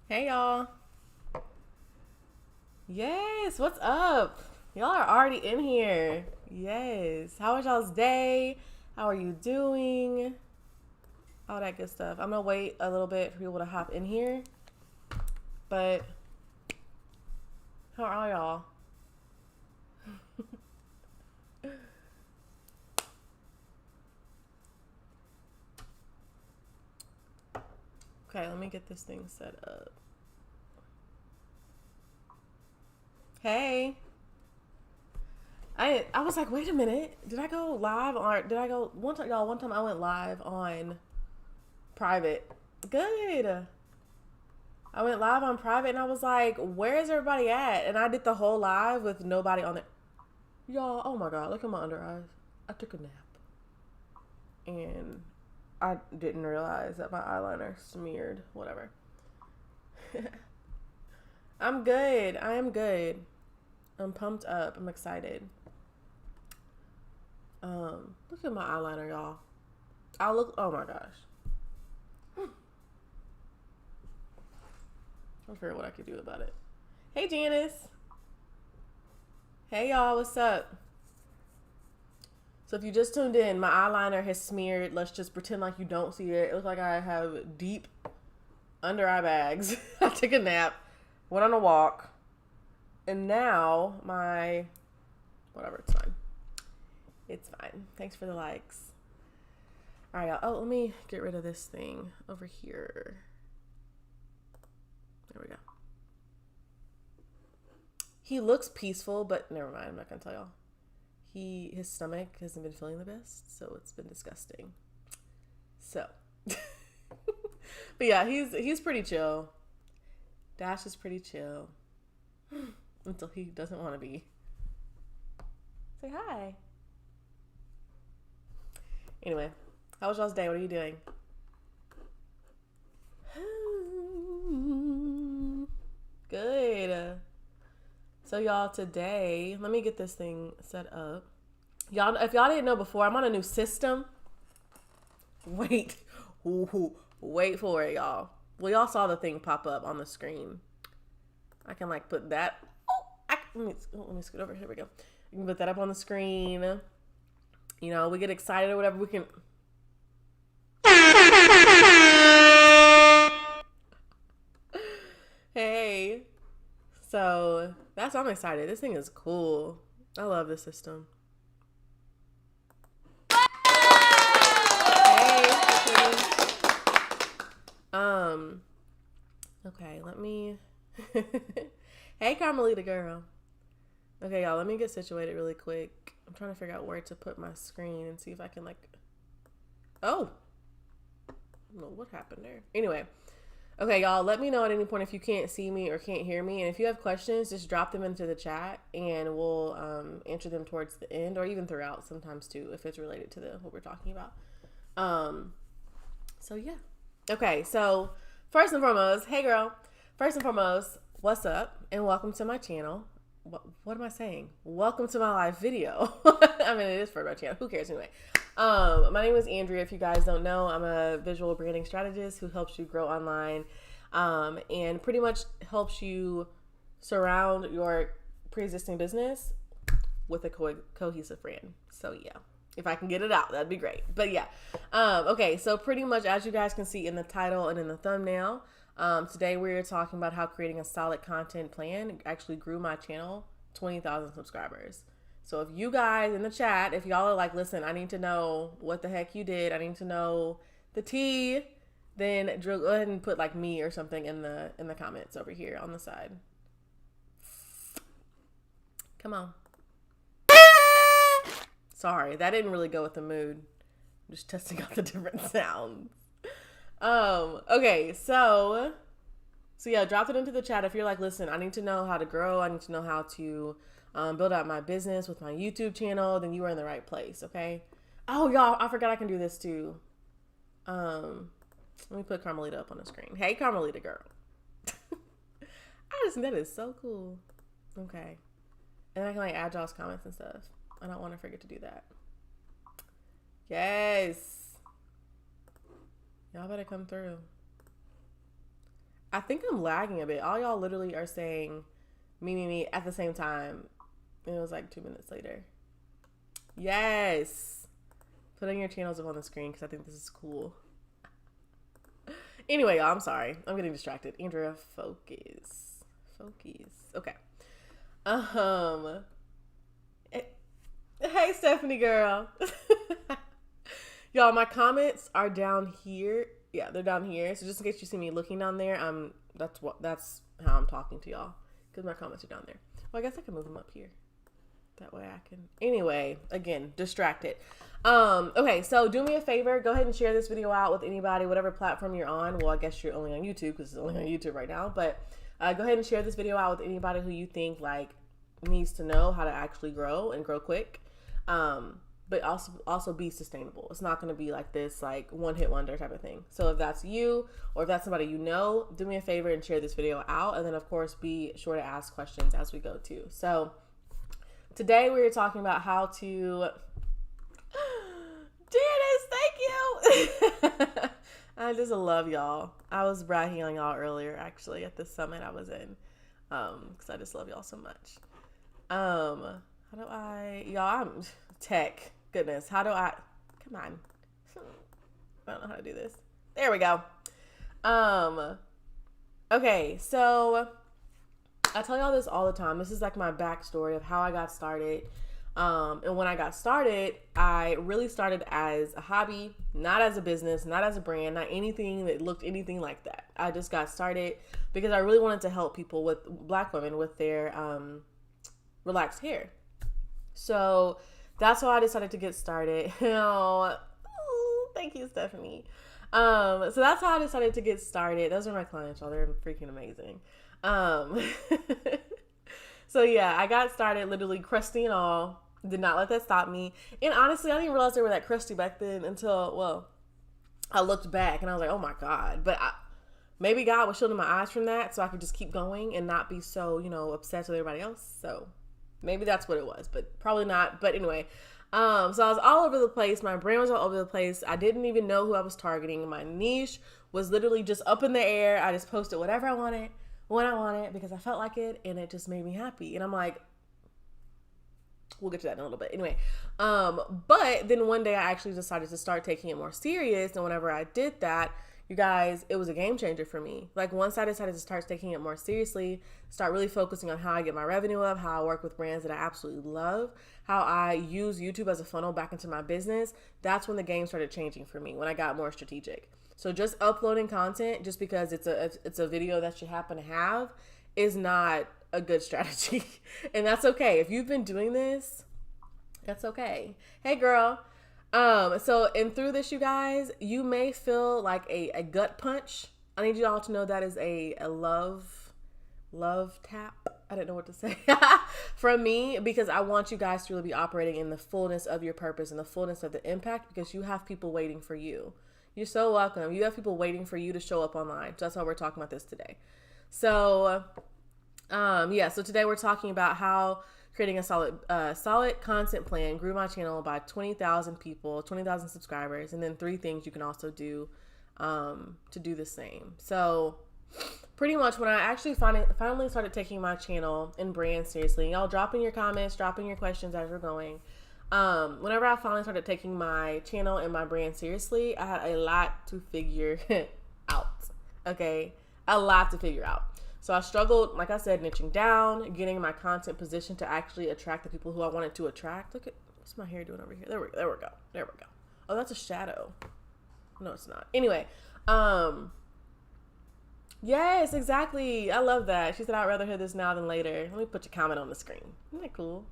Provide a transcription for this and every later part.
Hey y'all. Yes, what's up? Y'all are already in here. Yes. How was y'all's day? How are you doing? All that good stuff. I'm gonna wait a little bit for people to hop in here. But how are y'all? Okay, let me get this thing set up. Hey. I was like, wait a minute. Did I go live or did I go one time y'all one time I went live on private. Good. I went live on private and I was like, where is everybody at? And I did the whole live with nobody on it. Y'all, oh my God, look at my under eyes. I took a nap. And I didn't realize that my eyeliner smeared. Whatever. I'm good. I am good. I'm pumped up. I'm excited. Look at my eyeliner, y'all. I look, oh my gosh. I'll figure out what I could do about it. Hey, Janice. Hey, y'all. What's up? So if you just tuned in, my eyeliner has smeared. Let's just pretend like you don't see it. It looks like I have deep under eye bags. I took a nap, went on a walk, and now whatever, it's fine. It's fine. Thanks for the likes. All right, y'all. Oh, let me get rid of this thing over here. There we go. He looks peaceful, but never mind. I'm not gonna tell y'all. His stomach hasn't been feeling the best, so it's been disgusting. So, but yeah, he's pretty chill. Dash is pretty chill until he doesn't want to be. Say hi. Anyway, how was y'all's day? What are you doing? Good. So y'all, today, let me get this thing set up. Y'all, if y'all didn't know before, I'm on a new system. Wait for it, y'all. Well, y'all saw the thing pop up on the screen. I can like put that. Let me scoot over. Here we go. You can put that up on the screen. You know, we get excited or whatever. We can. Hey. So that's why I'm excited. This thing is cool. I love this system. Hey. Okay, let me. Hey, Carmelita girl. Okay, y'all, let me get situated really quick. I'm trying to figure out where to put my screen and see if I can like. Oh. I don't know what happened there. Anyway. Okay, y'all, let me know at any point if you can't see me or can't hear me. And if you have questions, just drop them into the chat and we'll answer them towards the end or even throughout sometimes too, if it's related to what we're talking about. So yeah. Okay, so first and foremost, hey girl. First and foremost, what's up? And welcome to my channel. What am I saying? Welcome to my live video. I mean, it is for my channel. Who cares anyway? My name is Andrea. If you guys don't know, I'm a visual branding strategist who helps you grow online and pretty much helps you surround your pre-existing business with a cohesive brand. So yeah, if I can get it out, that'd be great. But yeah, okay. So pretty much as you guys can see in the title and in the thumbnail, today we're talking about how creating a solid content plan actually grew my channel 20,000 subscribers. So if you guys in the chat, if y'all are like, listen, I need to know what the heck you did, I need to know the tea, then go ahead and put like me or something in the comments over here on the side. Come on. Sorry, that didn't really go with the mood. I'm just testing out the different sounds. Okay, so yeah, drop it into the chat if you're like, listen, I need to know how to grow. I need to know how to build out my business with my YouTube channel. Then you are in the right place, okay? Oh, y'all, I forgot I can do this too. Let me put Carmelita up on the screen. Hey, Carmelita girl. I just think that is so cool. Okay. And I can like add y'all's comments and stuff. I don't want to forget to do that. Yes. Y'all better come through. I think I'm lagging a bit. All y'all literally are saying me at the same time. And it was like 2 minutes later. Yes. Putting your channels up on the screen because I think this is cool. Anyway, y'all, I'm sorry. I'm getting distracted. Andrea, focus. Okay. Hey, Stephanie girl. Y'all, my comments are down here. Yeah, they're down here. So just in case you see me looking down there, that's how I'm talking to y'all. Because my comments are down there. Well, I guess I can move them up here. That way I can. Anyway, again, distracted. Okay, so do me a favor. Go ahead and share this video out with anybody, whatever platform you're on. Well, I guess you're only on YouTube because it's only on YouTube right now. But go ahead and share this video out with anybody who you think like needs to know how to actually grow and grow quick. But also be sustainable. It's not going to be like this, like one hit wonder type of thing. So if that's you or if that's somebody you know, do me a favor and share this video out. And then of course, be sure to ask questions as we go too. So today we were talking about how to, Janice, thank you. I just love y'all. I was bragging on y'all earlier actually at the summit I was in. Cause I just love y'all so much. How do y'all, I'm tech. Goodness, how do I, come on. I don't know how to do this. There we go. Okay, so I tell y'all this all the time. This is like my backstory of how I got started. And when I got started, I really started as a hobby, not as a business, not as a brand, not anything that looked anything like that. I just got started because I really wanted to help people with Black women with their relaxed hair. So that's why I decided to get started. Oh, thank you, Stephanie. So that's how I decided to get started. Those are my clients, y'all. They're freaking amazing. So yeah, I got started literally crusty and all. Did not let that stop me. And honestly, I didn't realize they were that crusty back then until, well, I looked back and I was like, oh my God. But maybe God was shielding my eyes from that so I could just keep going and not be so, obsessed with everybody else. So maybe that's what it was, but probably not. But anyway, so I was all over the place. My brand was all over the place. I didn't even know who I was targeting. My niche was literally just up in the air. I just posted whatever I wanted, when I wanted, because I felt like it, and it just made me happy. And I'm like, we'll get to that in a little bit. Anyway, but then one day I actually decided to start taking it more serious. And whenever I did that, you guys, it was a game changer for me. Like once I decided to start taking it more seriously, start really focusing on how I get my revenue up, how I work with brands that I absolutely love, how I use YouTube as a funnel back into my business, that's when the game started changing for me, when I got more strategic. So just uploading content just because it's a video that you happen to have is not a good strategy. And that's okay. If you've been doing this, that's okay. Hey girl. So through this, you guys, you may feel like a gut punch. I need you all to know that is a love tap. I don't know what to say from me, because I want you guys to really be operating in the fullness of your purpose and the fullness of the impact, because you have people waiting for you. You're so welcome. You have people waiting for you to show up online. So that's why we're talking about this today. So, so today we're talking about how creating a solid content plan grew my channel by 20,000 people, 20,000 subscribers, and then 3 things you can also do to do the same. So pretty much when I actually finally started taking my channel and brand seriously, y'all dropping your comments, dropping your questions as we're going. Whenever I finally started taking my channel and my brand seriously, I had a lot to figure out. Okay. A lot to figure out. So I struggled, like I said, niching down, getting my content positioned to actually attract the people who I wanted to attract. Look at, what's my hair doing over here? There we go. Oh, that's a shadow. No, it's not. Anyway, yes, exactly. I love that. She said, I'd rather hear this now than later. Let me put your comment on the screen. Isn't that cool?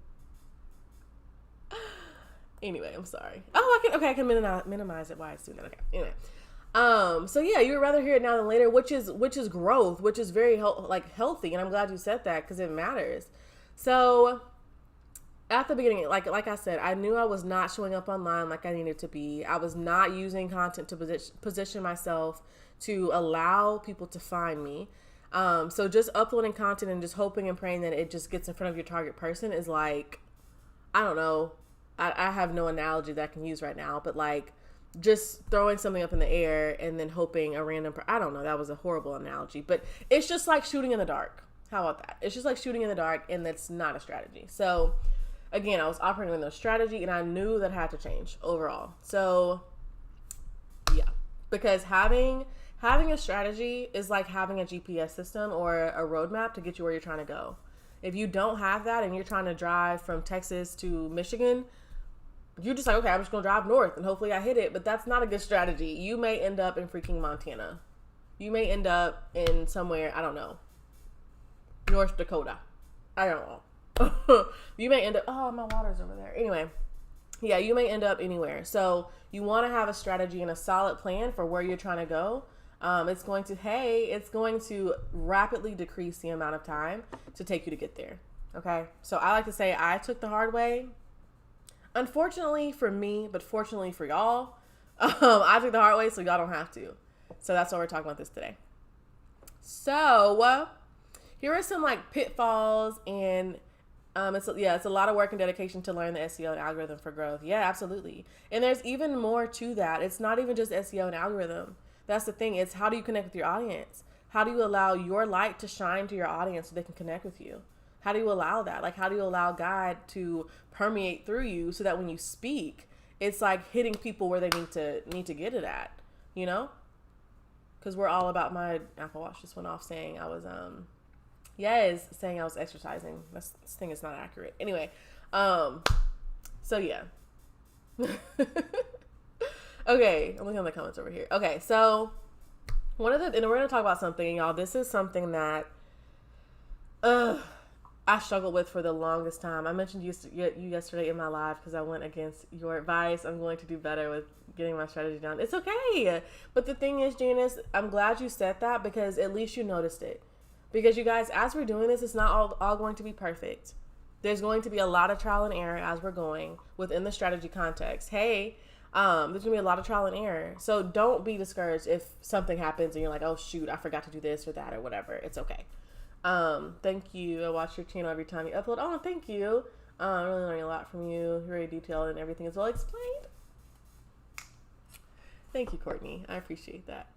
Anyway, I'm sorry. Oh, I can minimize it while it's doing that. Okay. Anyway. So yeah, you would rather hear it now than later, which is growth, which is very healthy. And I'm glad you said that because it matters. So at the beginning, like I said, I knew I was not showing up online like I needed to be. I was not using content to position myself to allow people to find me. So just uploading content and just hoping and praying that it just gets in front of your target person is like, I don't know. I have no analogy that I can use right now, but like, just throwing something up in the air and then hoping a random, I don't know, that was a horrible analogy, but it's just like shooting in the dark. How about that? It's just like shooting in the dark, and that's not a strategy. So again, I was operating with no strategy, and I knew that had to change overall. So yeah, because having a strategy is like having a GPS system or a roadmap to get you where you're trying to go. If you don't have that and you're trying to drive from Texas to Michigan, you're just like, okay, I'm just going to drive north and hopefully I hit it. But that's not a good strategy. You may end up in freaking Montana. You may end up in somewhere, I don't know, North Dakota. I don't know. You may end up, oh, my water's over there. Anyway, yeah, you may end up anywhere. So you want to have a strategy and a solid plan for where you're trying to go. It's going to rapidly decrease the amount of time to take you to get there. Okay. So I like to say I took the hard way. Unfortunately for me, but fortunately for y'all, I took the hard way so y'all don't have to. So that's why we're talking about this today. So here are some like pitfalls, and it's a lot of work and dedication to learn the SEO and algorithm for growth. Yeah, absolutely. And there's even more to that. It's not even just SEO and algorithm. That's the thing. It's how do you connect with your audience? How do you allow your light to shine to your audience so they can connect with you? How do you allow that? Like, how do you allow God to permeate through you so that when you speak, it's like hitting people where they need to get it at, you know? Because we're all about, my Apple Watch just went off saying I was saying I was exercising. This thing is not accurate. Anyway, so yeah. Okay, I'm looking at the comments over here. Okay, so and we're gonna talk about something, y'all. This is something that I struggled with for the longest time. I mentioned you yesterday in my live because I went against your advice. I'm going to do better with getting my strategy down. It's okay. But the thing is, Janice, I'm glad you said that because at least you noticed it. Because you guys, as we're doing this, it's not all going to be perfect. There's going to be a lot of trial and error as we're going within the strategy context. Hey, there's going to be a lot of trial and error. So don't be discouraged if something happens and you're like, oh, shoot, I forgot to do this or that or whatever. It's okay. Thank you. I watch your channel every time you upload. Oh, thank you. I'm really learning a lot from you. You're very detailed and everything is well explained. Thank you, Courtney. I appreciate that.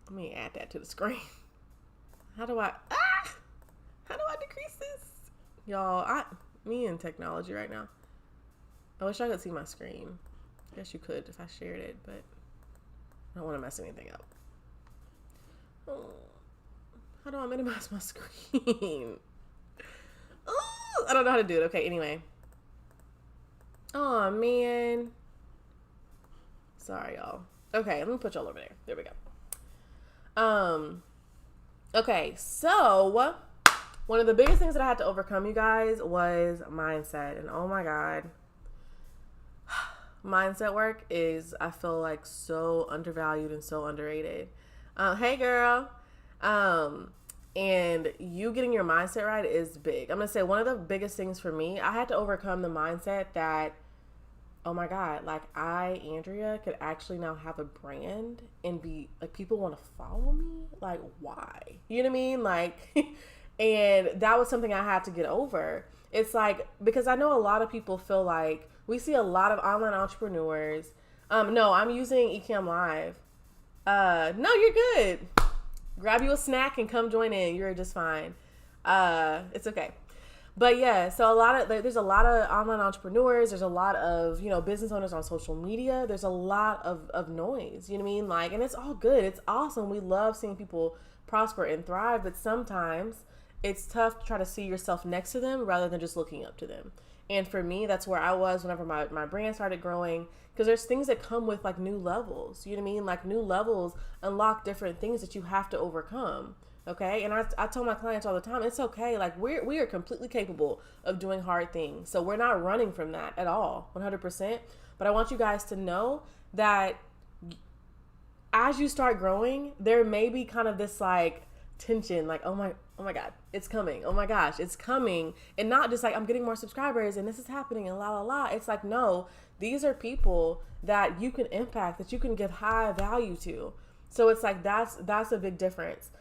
Let me add that to the screen. How do I decrease this? Y'all, me and technology right now. I wish I could see my screen. I guess you could if I shared it, but I don't want to mess anything up. Oh, how do I minimize my screen? Oh, I don't know how to do it. Okay, anyway. Oh, man. Sorry, y'all. Okay, let me put y'all over there. There we go. Okay, so one of the biggest things that I had to overcome, you guys, was mindset. And oh my God, mindset work is, I feel like, so undervalued and so underrated. Hey girl. And you getting your mindset right is big. I'm going to say one of the biggest things for me, I had to overcome the mindset that, oh my God, like Andrea, could actually now have a brand and be like, people want to follow me. Like, why? You know what I mean? Like, and that was something I had to get over. It's like, because I know a lot of people feel like, we see a lot of online entrepreneurs. No, I'm using Ecamm Live. No, you're good. Grab you a snack and come join in. You're just fine. It's okay. But yeah, so there's a lot of online entrepreneurs. There's a lot of, business owners on social media. There's a lot of noise, you know what I mean? Like, and it's all good. It's awesome. We love seeing people prosper and thrive, but sometimes it's tough to try to see yourself next to them rather than just looking up to them. And for me, that's where I was whenever my brand started growing, because there's things that come with like new levels, you know what I mean? Like new levels unlock different things that you have to overcome. Okay. And I tell my clients all the time, it's okay. Like we are completely capable of doing hard things. So we're not running from that at all, 100%. But I want you guys to know that as you start growing, there may be kind of this like tension, like, oh my God, it's coming. Oh my gosh, it's coming. And not just like, I'm getting more subscribers and this is happening and la, la, la. It's like, no, these are people that you can impact, that you can give high value to. So it's like, that's a big difference.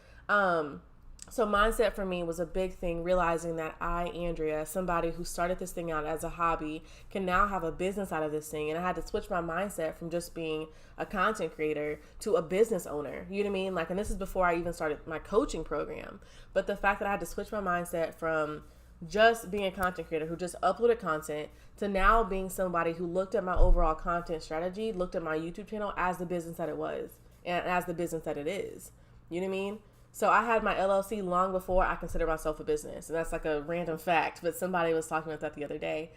So mindset for me was a big thing, realizing that I, Andrea, somebody who started this thing out as a hobby, can now have a business out of this thing. And I had to switch my mindset from just being a content creator to a business owner. You know what I mean? Like, and this is before I even started my coaching program. But the fact that I had to switch my mindset from just being a content creator who just uploaded content to now being somebody who looked at my overall content strategy, looked at my YouTube channel as the business that it was and as the business that it is. You know what I mean? So I had my LLC long before I considered myself a business. And that's like a random fact, but somebody was talking about that the other day.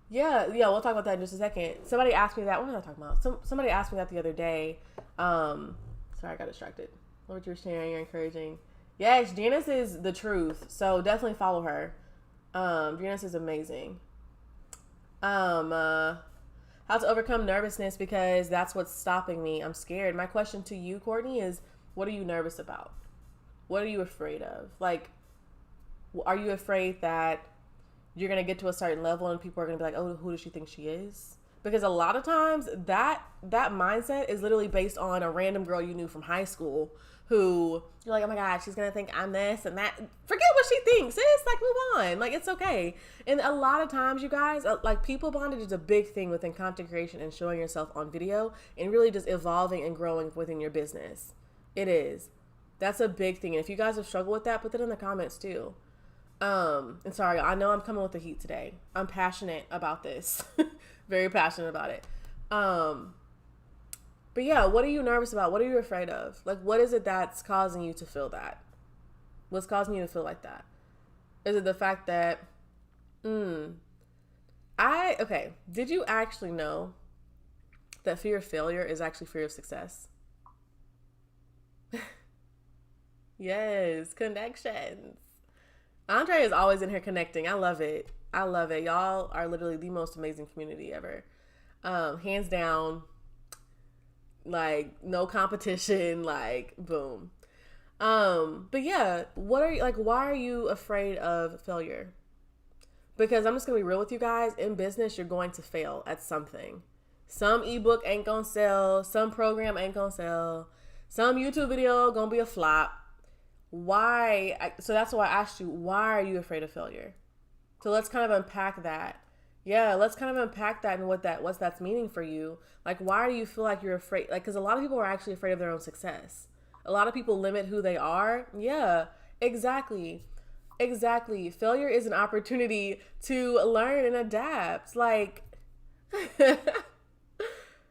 Yeah, we'll talk about that in just a second. Somebody asked me that. What was I talking about? Somebody asked me that the other day. Sorry, I got distracted. What you were sharing, you're encouraging. Yes, Janice is the truth. So definitely follow her. Janice is amazing. How to overcome nervousness, because that's what's stopping me. I'm scared. My question to you, Courtney, is what are you nervous about? What are you afraid of? Like, are you afraid that you're going to get to a certain level and people are going to be like, oh, who does she think she is? Because a lot of times that mindset is literally based on a random girl you knew from high school who you're like, oh my God, she's going to think I'm this and that. Forget what she thinks. It's like, move on. Like, it's okay. And a lot of times, you guys, like, people bondage is a big thing within content creation and showing yourself on video and really just evolving and growing within your business. It is. That's a big thing. And if you guys have struggled with that, put that in the comments too. And sorry, I know I'm coming with the heat today. I'm passionate about this. Very passionate about it. But yeah, what are you nervous about? What are you afraid of? Like, what is it that's causing you to feel that? What's causing you to feel like that? Is it the fact that, okay, did you actually know that fear of failure is actually fear of success? Yes, connections. Andrea is always in here connecting. I love it. I love it. Y'all are literally the most amazing community ever. Hands down. Like, no competition, like, boom. But yeah, why are you afraid of failure? Because I'm just gonna be real with you guys. In business, you're going to fail at something. Some ebook ain't gonna sell. Some program ain't gonna sell. Some YouTube video gonna be a flop. So that's why I asked you, why are you afraid of failure? So let's kind of unpack that. Yeah, let's kind of unpack that and what that's meaning for you. Like, why do you feel like you're afraid? Like, because a lot of people are actually afraid of their own success. A lot of people limit who they are. Yeah, exactly. Exactly. Failure is an opportunity to learn and adapt. Like,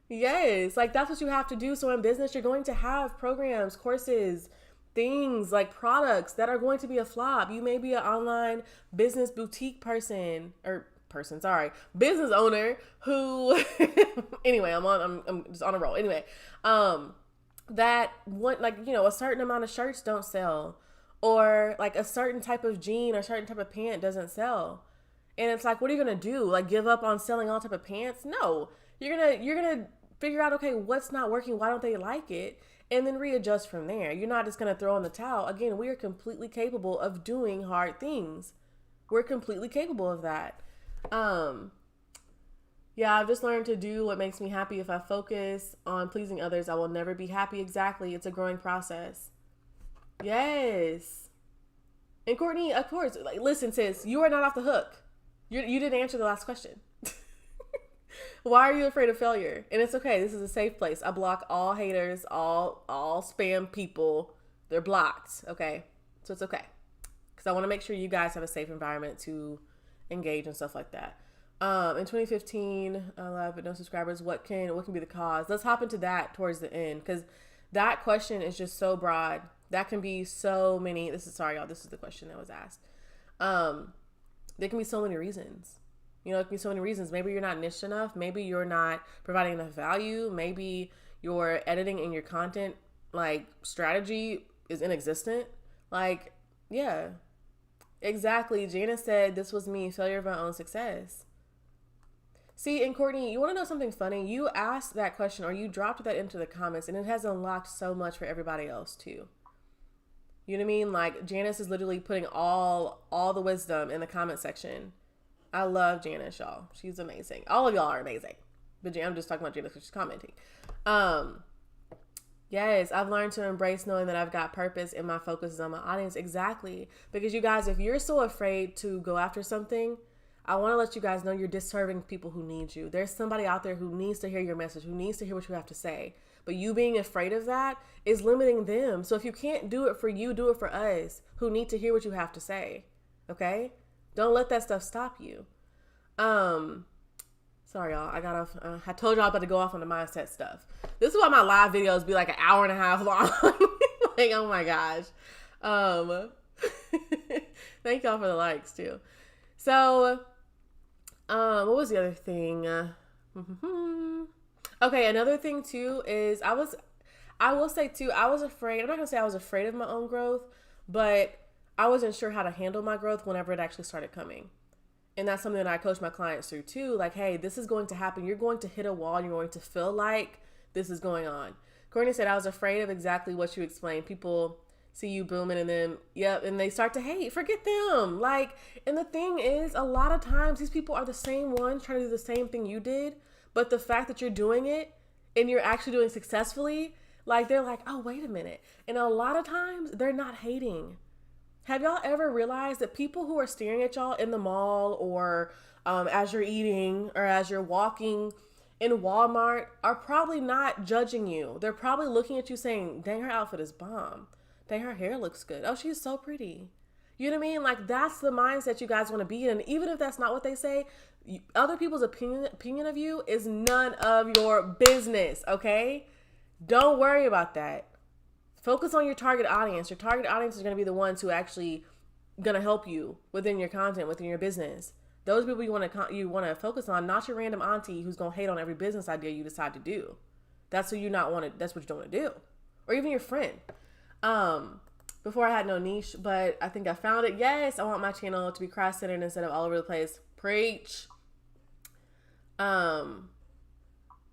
yes, like that's what you have to do. So in business, you're going to have programs, courses, things like products that are going to be a flop. You may be an online business boutique business owner who anyway, I'm just on a roll. Anyway, that one, like, you know, a certain amount of shirts don't sell, or like a certain type of jean or certain type of pant doesn't sell. And it's like, what are you going to do? Like, give up on selling all type of pants? No, you're going to figure out, okay, what's not working? Why don't they like it? And then readjust from there. You're not just going to throw in the towel. Again, we are completely capable of doing hard things. We're completely capable of that. Yeah, I've just learned to do what makes me happy. If I focus on pleasing others, I will never be happy. Exactly. It's a growing process. Yes. And Courtney, of course, like, listen, sis, you are not off the hook. You didn't answer the last question. Why are you afraid of failure? And it's okay. This is a safe place. I block all haters, all spam people. They're blocked. Okay. So it's okay. Because I want to make sure you guys have a safe environment to engage and stuff like that. In 2015, live but no subscribers. What can be the cause? Let's hop into that towards the end, because that question is just so broad. That can be so many. This is the question that was asked. There can be so many reasons. You know, it can be so many reasons. Maybe you're not niche enough. Maybe you're not providing enough value. Maybe your editing and your content, like, strategy is inexistent. Like, yeah, exactly. Jana said, this was me, failure of my own success. See, and Courtney, you want to know something funny? You asked that question, or you dropped that into the comments, and it has unlocked so much for everybody else too. You know what I mean? Like, Janice is literally putting all the wisdom in the comment section. I love Janice, y'all. She's amazing. All of y'all are amazing. But I'm just talking about Janice because she's commenting. Yes, I've learned to embrace knowing that I've got purpose and my focus is on my audience. Exactly. Because you guys, if you're so afraid to go after something, I want to let you guys know you're disserving people who need you. There's somebody out there who needs to hear your message, who needs to hear what you have to say. But you being afraid of that is limiting them. So if you can't do it for you, do it for us who need to hear what you have to say. Okay? Don't let that stuff stop you. Sorry, y'all. I got off. I told y'all about to go off on the mindset stuff. This is why my live videos be like an hour and a half long. Like, oh my gosh. Thank y'all for the likes too. So, what was the other thing? Okay, another thing too is I will say too, I was afraid. I'm not gonna say I was afraid of my own growth, but I wasn't sure how to handle my growth whenever it actually started coming. And that's something that I coach my clients through too. Like, hey, this is going to happen. You're going to hit a wall. You're going to feel like this is going on. Courtney said, I was afraid of exactly what you explained. People see you booming and then, yep, and they start to hate. Forget them. Like, and the thing is, a lot of times these people are the same ones trying to do the same thing you did. But the fact that you're doing it and you're actually doing successfully, like, they're like, oh, wait a minute. And a lot of times they're not hating. Have y'all ever realized that people who are staring at y'all in the mall or as you're eating or as you're walking in Walmart are probably not judging you? They're probably looking at you saying, dang, her outfit is bomb. Dang, her hair looks good. Oh, she's so pretty. You know what I mean? Like, that's the mindset you guys want to be in. And even if that's not what they say, other people's opinion of you is none of your business, okay? Don't worry about that. Focus on your target audience. Your target audience is going to be the ones who actually going to help you within your content, within your business. Those people you want to focus on, not your random auntie who's going to hate on every business idea you decide to do. That's who you not want to. That's what you don't want to do, or even your friend. Before I had no niche, but I think I found it. Yes, I want my channel to be cross-centered instead of all over the place. Preach.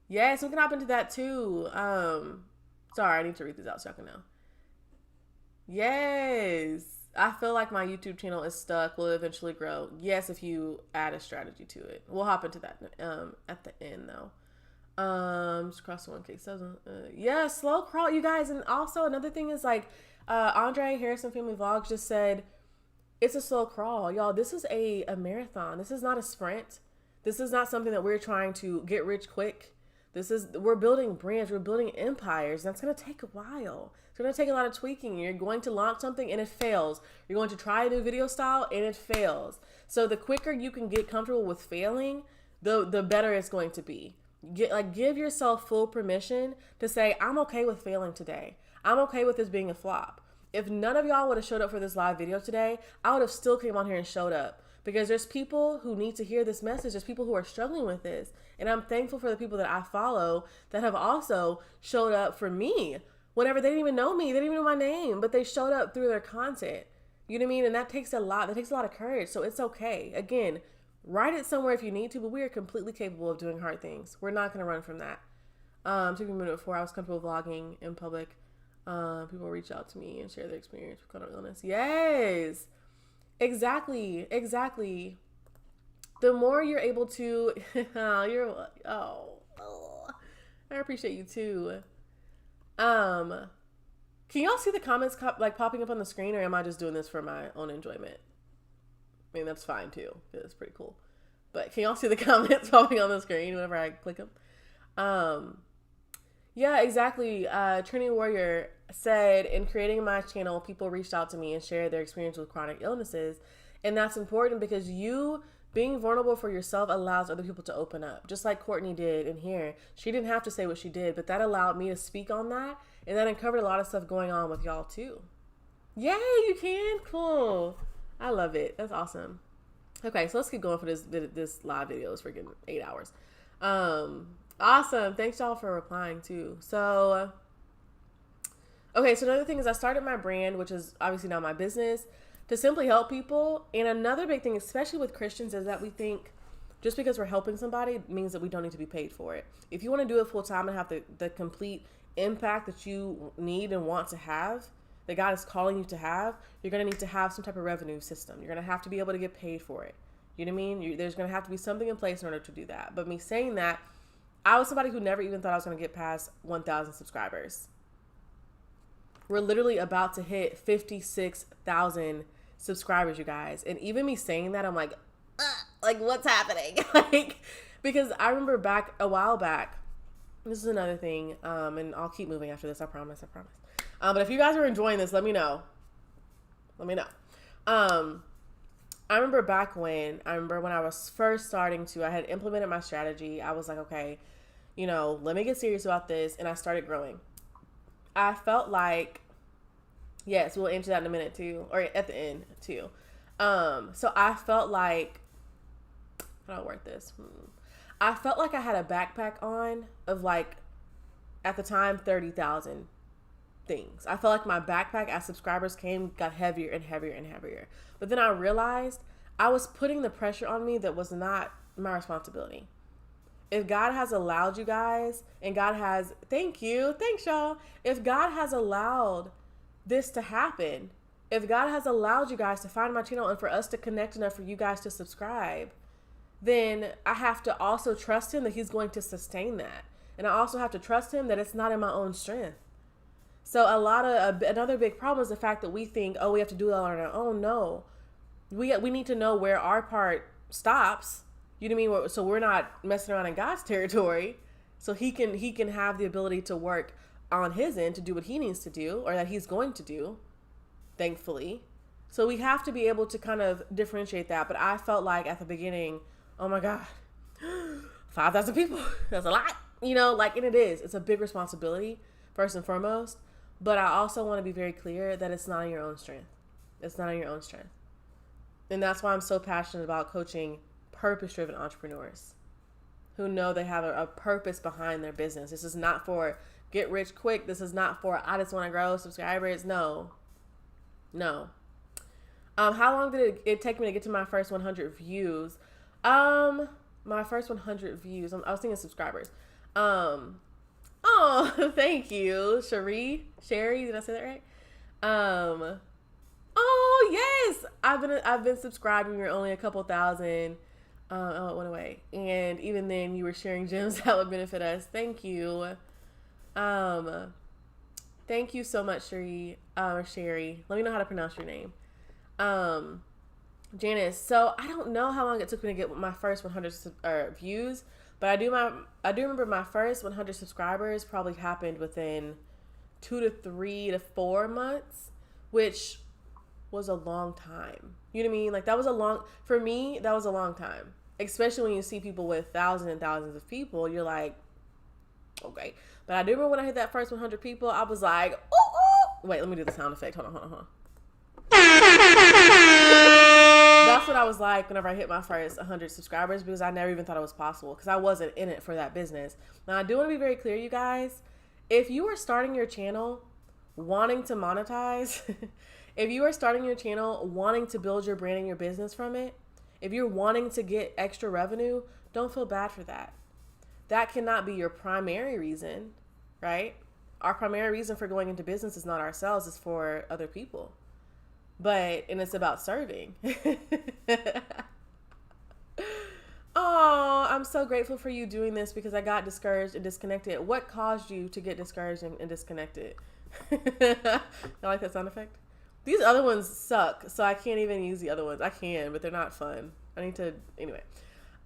Yes, we can hop into that too. Sorry, I need to read these out so I can know. Yes. I feel like my YouTube channel is stuck. Will eventually grow. Yes, if you add a strategy to it. We'll hop into that at the end though. Just cross the 1K subs. Yeah, slow crawl, you guys. And also another thing is like Andre Harrison Family Vlogs just said it's a slow crawl. Y'all, this is a marathon. This is not a sprint. This is not something that we're trying to get rich quick. We're building brands, we're building empires. That's going to take a while. It's going to take a lot of tweaking. You're going to launch something and it fails. You're going to try a new video style and it fails. So the quicker you can get comfortable with failing, the better it's going to be. Give yourself full permission to say, I'm okay with failing today. I'm okay with this being a flop. If none of y'all would have showed up for this live video today, I would have still came on here and showed up. Because there's people who need to hear this message. There's people who are struggling with this. And I'm thankful for the people that I follow that have also showed up for me. Whenever they didn't even know me, they didn't even know my name, but they showed up through their content. You know what I mean? And that takes a lot. That takes a lot of courage. So it's okay. Again, write it somewhere if you need to, but we are completely capable of doing hard things. We're not going to run from that. Took me a minute before I was comfortable vlogging in public. People reach out to me and share their experience with chronic illness. Yes. Exactly. The more you're able to, I appreciate you too. Can y'all see the comments popping up on the screen, or am I just doing this for my own enjoyment? I mean, that's fine too. It's pretty cool. But can y'all see the comments popping on the screen whenever I click them? Yeah, exactly. Trinity Warrior said, in creating my channel, people reached out to me and shared their experience with chronic illnesses. And that's important because you being vulnerable for yourself allows other people to open up. Just like Courtney did in here. She didn't have to say what she did, but that allowed me to speak on that. And that uncovered a lot of stuff going on with y'all too. Yay, you can? Cool. I love it. That's awesome. Okay, so let's keep going for this live video. It's freaking 8 hours. Awesome. Thanks y'all for replying too. So, okay. So another thing is I started my brand, which is obviously now my business, to simply help people. And another big thing, especially with Christians, is that we think just because we're helping somebody means that we don't need to be paid for it. If you want to do it full time and have the complete impact that you need and want to have, that God is calling you to have, you're going to need to have some type of revenue system. You're going to have to be able to get paid for it. You know what I mean? There's going to have to be something in place in order to do that. But me saying that, I was somebody who never even thought I was going to get past 1,000 subscribers. We're literally about to hit 56,000 subscribers, you guys. And even me saying that, I'm like what's happening? Like, because I remember back a while back, this is another thing, and I'll keep moving after this, I promise. But if you guys are enjoying this, let me know. I remember when I was first starting I had implemented my strategy. I was like, okay, let me get serious about this. And I started growing. I felt like, yes, we'll answer that in a minute too, or at the end too. So I felt like, how do I work this? I felt like I had a backpack on of like, at the time, 30,000 things. I felt like my backpack as subscribers got heavier and heavier and heavier. But then I realized I was putting the pressure on me that was not my responsibility. If God has allowed you guys, and thanks y'all. If God has allowed this to happen, if God has allowed you guys to find my channel and for us to connect enough for you guys to subscribe, then I have to also trust him that he's going to sustain that. And I also have to trust him that it's not in my own strength. So another big problem is the fact that we think, we have to do it all on our own. No, we need to know where our part stops. You know what I mean? So we're not messing around in God's territory. So he can have the ability to work on his end to do what he needs to do, or that he's going to do, thankfully. So we have to be able to kind of differentiate that. But I felt like at the beginning, oh my God, 5,000 people, that's a lot, and it is. It's a big responsibility, first and foremost. But I also want to be very clear that it's not in your own strength. It's not in your own strength. And that's why I'm so passionate about coaching purpose-driven entrepreneurs who know they have a purpose behind their business. This is not for get rich quick. This is not for, I just want to grow subscribers. No. How long did it take me to get to my first 100 views? My first 100 views. I was thinking subscribers. Oh, thank you, Sherry. Did I say that right? Oh yes, I've been subscribed when you're only a couple thousand. It went away, and even then, you were sharing gems that would benefit us. Thank you. Thank you so much, Sherry. Sherry. Let me know how to pronounce your name. Janice. So I don't know how long it took me to get my first 100 views. But I do remember my first 100 subscribers probably happened within 2 to 3 to 4 months, which was a long time. You know what I mean? Like for me, that was a long time. Especially when you see people with thousands and thousands of people, you're like, okay. But I do remember when I hit that first 100 people, I was like, oh. Wait, let me do the sound effect. Hold on. That's what I was like whenever I hit my first 100 subscribers, because I never even thought it was possible, because I wasn't in it for that business. Now, I do want to be very clear, you guys. If you are starting your channel wanting to monetize, if you are starting your channel wanting to build your brand and your business from it, if you're wanting to get extra revenue, don't feel bad for that. That cannot be your primary reason, right? Our primary reason for going into business is not ourselves, it's for other people. And it's about serving. Oh, I'm so grateful for you doing this, because I got discouraged and disconnected. What caused you to get discouraged and disconnected? I like that sound effect. These other ones suck, so I can't even use the other ones. I can, but they're not fun. I need to, anyway.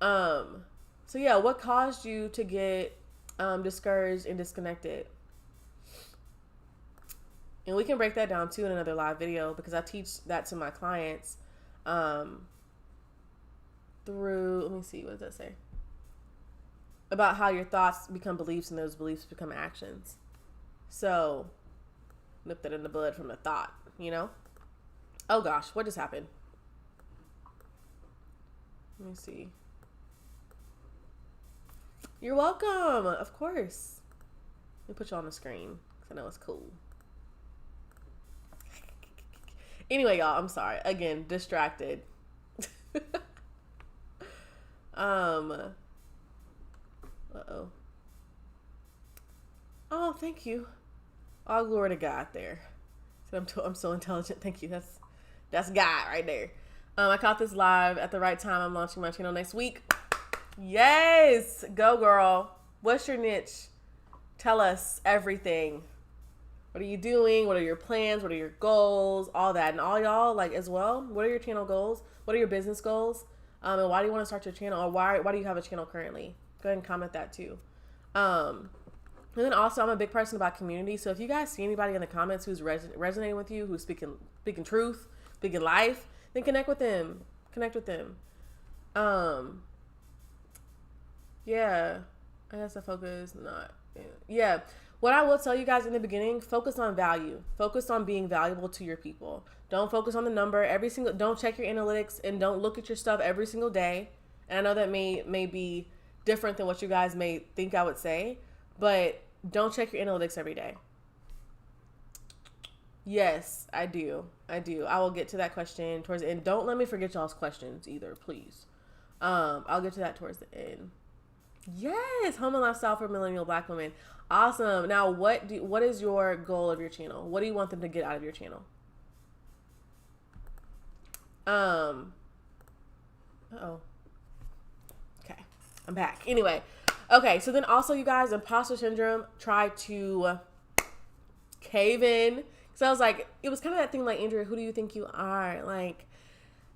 So yeah, what caused you to get discouraged and disconnected? And we can break that down too in another live video, because I teach that to my clients through, let me see, what does that say? About how your thoughts become beliefs and those beliefs become actions. So, nip that in the bud from the thought, Oh gosh, what just happened? Let me see. You're welcome, of course. Let me put you on the screen, because I know it's cool. Anyway, y'all, I'm sorry. Again, distracted. Uh-oh. Oh, thank you. All glory to God there. I'm so intelligent. Thank you. That's God right there. I caught this live at the right time. I'm launching my channel next week. Yes. Go, girl. What's your niche? Tell us everything. What are you doing? What are your plans? What are your goals? All that. And all y'all, like, as well, what are your channel goals? What are your business goals? And why do you want to start your channel? Or why do you have a channel currently? Go ahead and comment that too. And then also, I'm a big person about community. So if you guys see anybody in the comments who's resonating with you, who's speaking truth, speaking life, then connect with them. Connect with them. Yeah. I guess the focus, not. Yeah. What I will tell you guys in the beginning, focus on value. Focus on being valuable to your people. Don't focus on the number. Don't check your analytics and don't look at your stuff every single day. And I know that may be different than what you guys may think I would say, but don't check your analytics every day. Yes, I do. I will get to that question towards the end. Don't let me forget y'all's questions either, please. I'll get to that towards the end. Yes, home and lifestyle for millennial Black women. Awesome. Now, what is your goal of your channel? What do you want them to get out of your channel? Uh-oh. Okay, I'm back. Anyway, okay, so then also, you guys, imposter syndrome, try to cave in. So I was like, it was kind of that thing like, Andrea, who do you think you are? Like,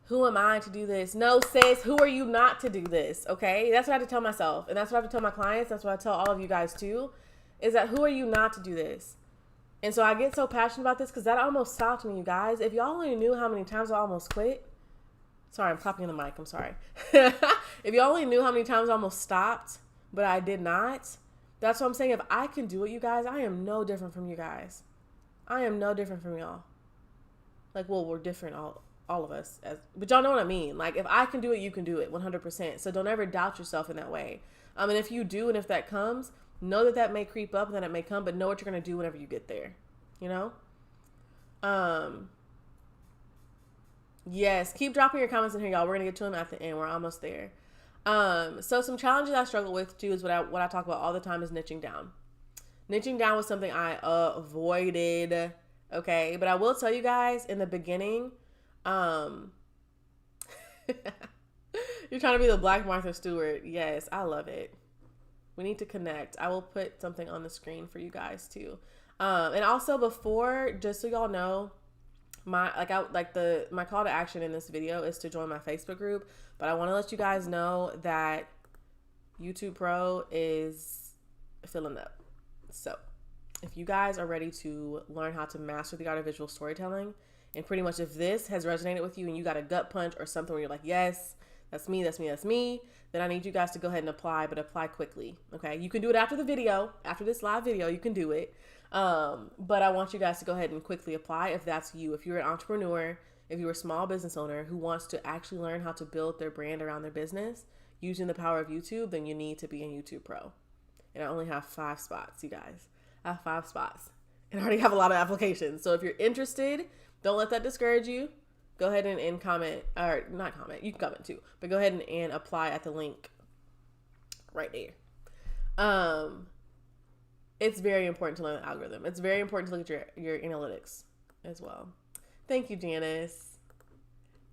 who am I to do this? No, sis, who are you not to do this? Okay, that's what I have to tell myself. And that's what I have to tell my clients. That's what I tell all of you guys too, is that who are you not to do this? And so I get so passionate about this because that almost stopped me, you guys. If y'all only knew how many times I almost quit. Sorry, I'm clapping in the mic. I'm sorry. If y'all only knew how many times I almost stopped, but I did not. That's what I'm saying. If I can do it, you guys, I am no different from you guys. I am no different from y'all. Like, well, we're different, all of us. But y'all know what I mean. Like, if I can do it, you can do it 100%. So don't ever doubt yourself in that way. And if you do, and if that comes, know that may creep up and that it may come, but know what you're going to do whenever you get there. You know? Yes, keep dropping your comments in here, y'all. We're going to get to them at the end. We're almost there. So some challenges I struggle with too is what I talk about all the time is niching down. Niching down was something I avoided. Okay. But I will tell you guys in the beginning, you're trying to be the Black Martha Stewart. Yes, I love it. We need to connect. I will put something on the screen for you guys too. And also before, just so y'all know, my call to action in this video is to join my Facebook group, but I want to let you guys know that YouTube Pro is filling up. So if you guys are ready to learn how to master the art of visual storytelling, and pretty much if this has resonated with you and you got a gut punch or something where you're like, yes, that's me, then I need you guys to go ahead and apply, but apply quickly. Okay. You can do it after the video, after this live video, you can do it. But I want you guys to go ahead and quickly apply if that's you. If you're an entrepreneur, if you're a small business owner who wants to actually learn how to build their brand around their business using the power of YouTube, then you need to be in YouTube Pro. And I only have 5 spots, you guys. I have 5 spots and I already have a lot of applications. So if you're interested, don't let that discourage you. Go ahead and comment, or not comment, you can comment too, but go ahead and apply at the link right there. It's very important to learn the algorithm. It's very important to look at your analytics as well. Thank you, Janice.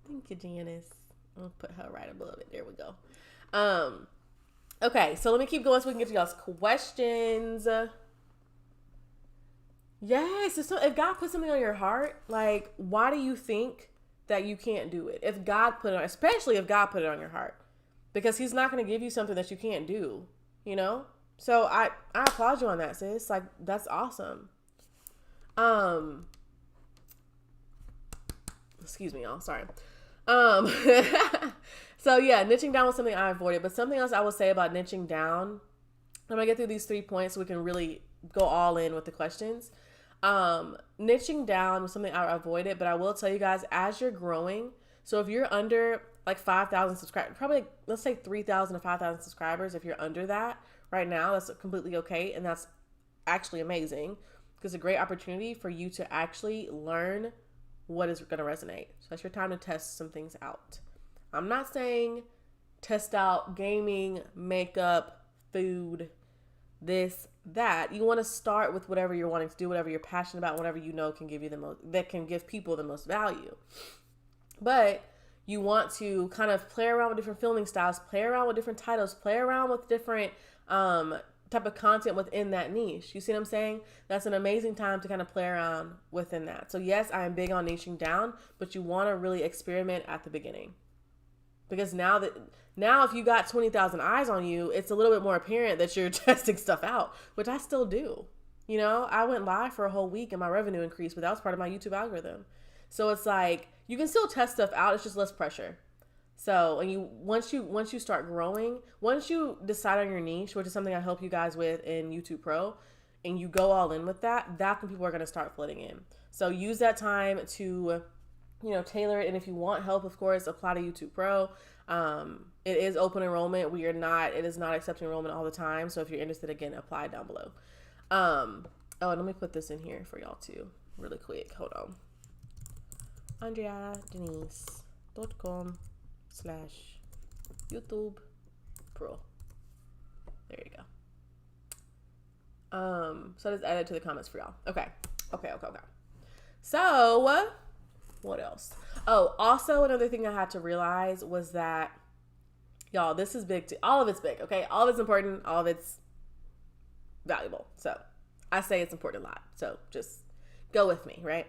I'll put her right above it. There we go. Okay, so let me keep going so we can get to y'all's questions. Yes, if God put something on your heart, like, why do you think that you can't do it? If God put it on, especially if God put it on your heart, because he's not going to give you something that you can't do, you know? So I applaud you on that, sis. Like, that's awesome. Excuse me, y'all. Sorry. So yeah, niching down was something I avoided, but something else I will say about niching down, I'm going to get through these 3 points so we can really go all in with the questions. Niching down was something I avoided, but I will tell you guys, as you're growing, so if you're under like 5,000 subscribers, probably let's say 3,000 to 5,000 subscribers, if you're under that right now, that's completely okay. And that's actually amazing because it's a great opportunity for you to actually learn what is going to resonate. So that's your time to test some things out. I'm not saying test out gaming, makeup, food, this, that. You want to start with whatever you're wanting to do, whatever you're passionate about, whatever you know can give you the most, that can give people the most value. But you want to kind of play around with different filming styles, play around with different titles, play around with different type of content within that niche. You see what I'm saying? That's an amazing time to kind of play around within that. So yes, I am big on niching down, but you want to really experiment at the beginning. Because now if you got 20,000 eyes on you, it's a little bit more apparent that you're testing stuff out, which I still do. You know, I went live for a whole week and my revenue increased, but that was part of my YouTube algorithm. So it's like, you can still test stuff out. It's just less pressure. So, and once you start growing, once you decide on your niche, which is something I help you guys with in YouTube Pro, and you go all in with that, that's when people are going to start flooding in. So use that time to, tailor it. And if you want help, of course, apply to YouTube Pro. It is open enrollment. It is not accepting enrollment all the time. So if you're interested, again, apply down below. And let me put this in here for y'all too, really quick. Hold on. AndreaDenise.com/YouTube Pro. There you go. So I just added to the comments for y'all. Okay. So what else? Oh, also another thing I had to realize was that, y'all, this is big too. All of it's big, okay? All of it's important. All of it's valuable. So I say it's important a lot. So just go with me, right?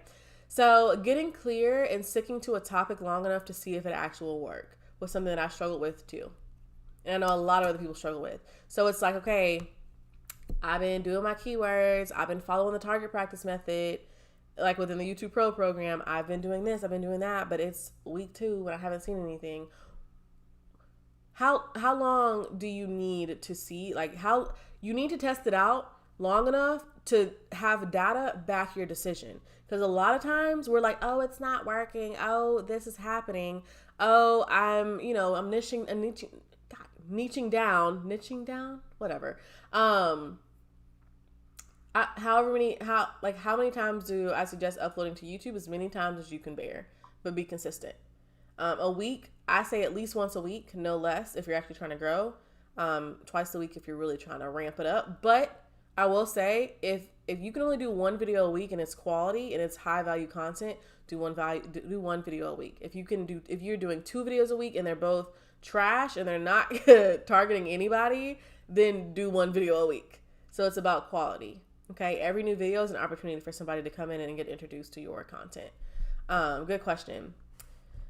So getting clear and sticking to a topic long enough to see if it actually will work was something that I struggled with too. And I know a lot of other people struggle with. So it's like, okay, I've been doing my keywords. I've been following the target practice method. Like within the YouTube Pro program, I've been doing this, I've been doing that, but it's week 2 and I haven't seen anything. How long do you need to see? Like, how you need to test it out long enough to have data back your decision. Because a lot of times we're like, oh, it's not working. Oh, this is happening. Oh, I'm niching down, whatever. How many times do I suggest uploading to YouTube? As many times as you can bear, but be consistent. A week, I say at least once a week, no less if you're actually trying to grow. Twice a week if you're really trying to ramp it up. But I will say, if you can only do one video a week and it's quality and it's high value content, do one video a week. If you're doing 2 videos a week and they're both trash and they're not targeting anybody, then do 1 video a week. So it's about quality. Okay. Every new video is an opportunity for somebody to come in and get introduced to your content. Good question.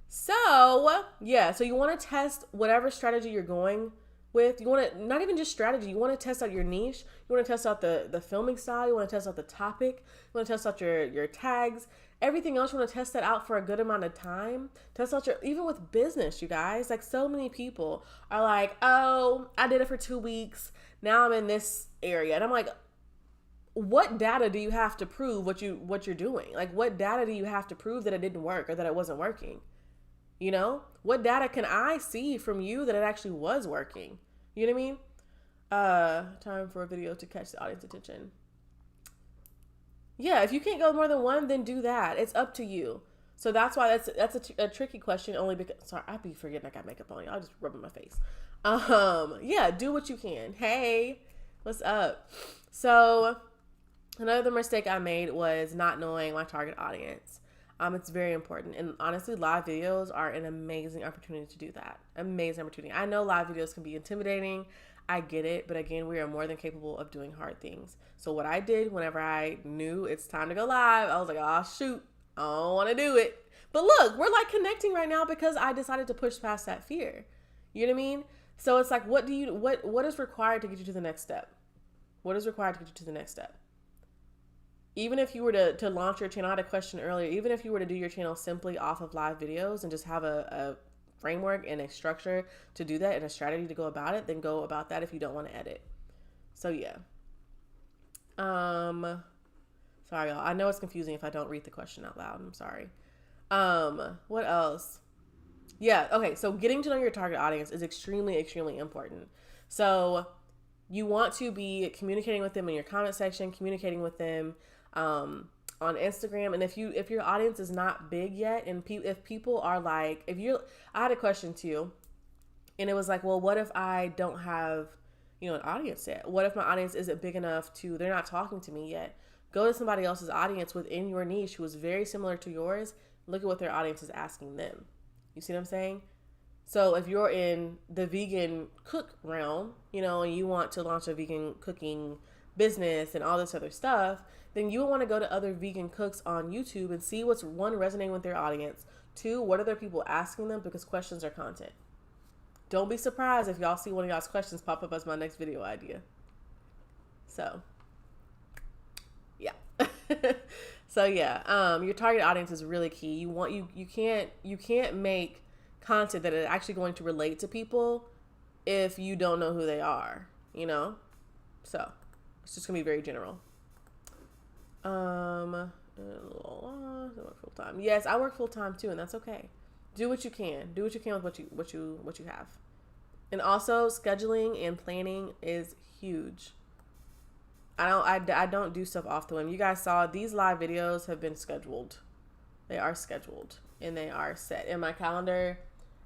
So you want to test whatever strategy you're going with. You want to, not even just strategy, you want to test out your niche. You want to test out the filming style. You want to test out the topic. You want to test out your tags. Everything else, you want to test that out for a good amount of time. Test out even with business, you guys. Like, so many people are like, oh, I did it for 2 weeks. Now I'm in this area. And I'm like, what data do you have to prove what you're doing? Like, what data do you have to prove that it didn't work or that it wasn't working? You know, what data can I see from you that it actually was working? You know what I mean? Time for a video to catch the audience attention. Yeah, if you can't go more than 1, then do that. It's up to you. So that's why that's a tricky question, only because, sorry, I be forgetting I got makeup on. I'll just rub in my face. Yeah, do what you can. Hey, what's up? So another mistake I made was not knowing my target audience. It's very important. And honestly, live videos are an amazing opportunity to do that. Amazing opportunity. I know live videos can be intimidating. I get it. But again, we are more than capable of doing hard things. So what I did whenever I knew it's time to go live, I was like, oh, shoot, I don't want to do it. But look, we're like connecting right now because I decided to push past that fear. You know what I mean? So it's like, what is required to get you to the next step? What is required to get you to the next step? Even if you were to launch your channel, I had a question earlier, even if you were to do your channel simply off of live videos and just have a framework and a structure to do that and a strategy to go about it, then go about that if you don't want to edit. So yeah. Sorry, y'all. I know it's confusing if I don't read the question out loud. I'm sorry. What else? Yeah. Okay. So getting to know your target audience is extremely, extremely important. So you want to be communicating with them in your comment section, communicating with them on Instagram. And if your audience is not big yet, and if people are like, I had a question too, and it was like, well, what if I don't have, an audience yet? What if my audience isn't big enough they're not talking to me yet? Go to somebody else's audience within your niche who is very similar to yours. Look at what their audience is asking them. You see what I'm saying? So if you're in the vegan cook realm, and you want to launch a vegan cooking business and all this other stuff, then you want to go to other vegan cooks on YouTube and see what's, one, resonating with their audience, two, what are their people asking them, because questions are content. Don't be surprised if y'all see one of y'all's questions pop up as my next video idea. So, yeah. So yeah, your target audience is really key. You can't make content that is actually going to relate to people if you don't know who they are, So it's just gonna be very general. I work full time. Yes, I work full time too, and that's okay. Do what you can. Do what you can with what you have. And also, scheduling and planning is huge. I don't do stuff off the whim. You guys saw these live videos have been scheduled. They are scheduled and they are set in my calendar.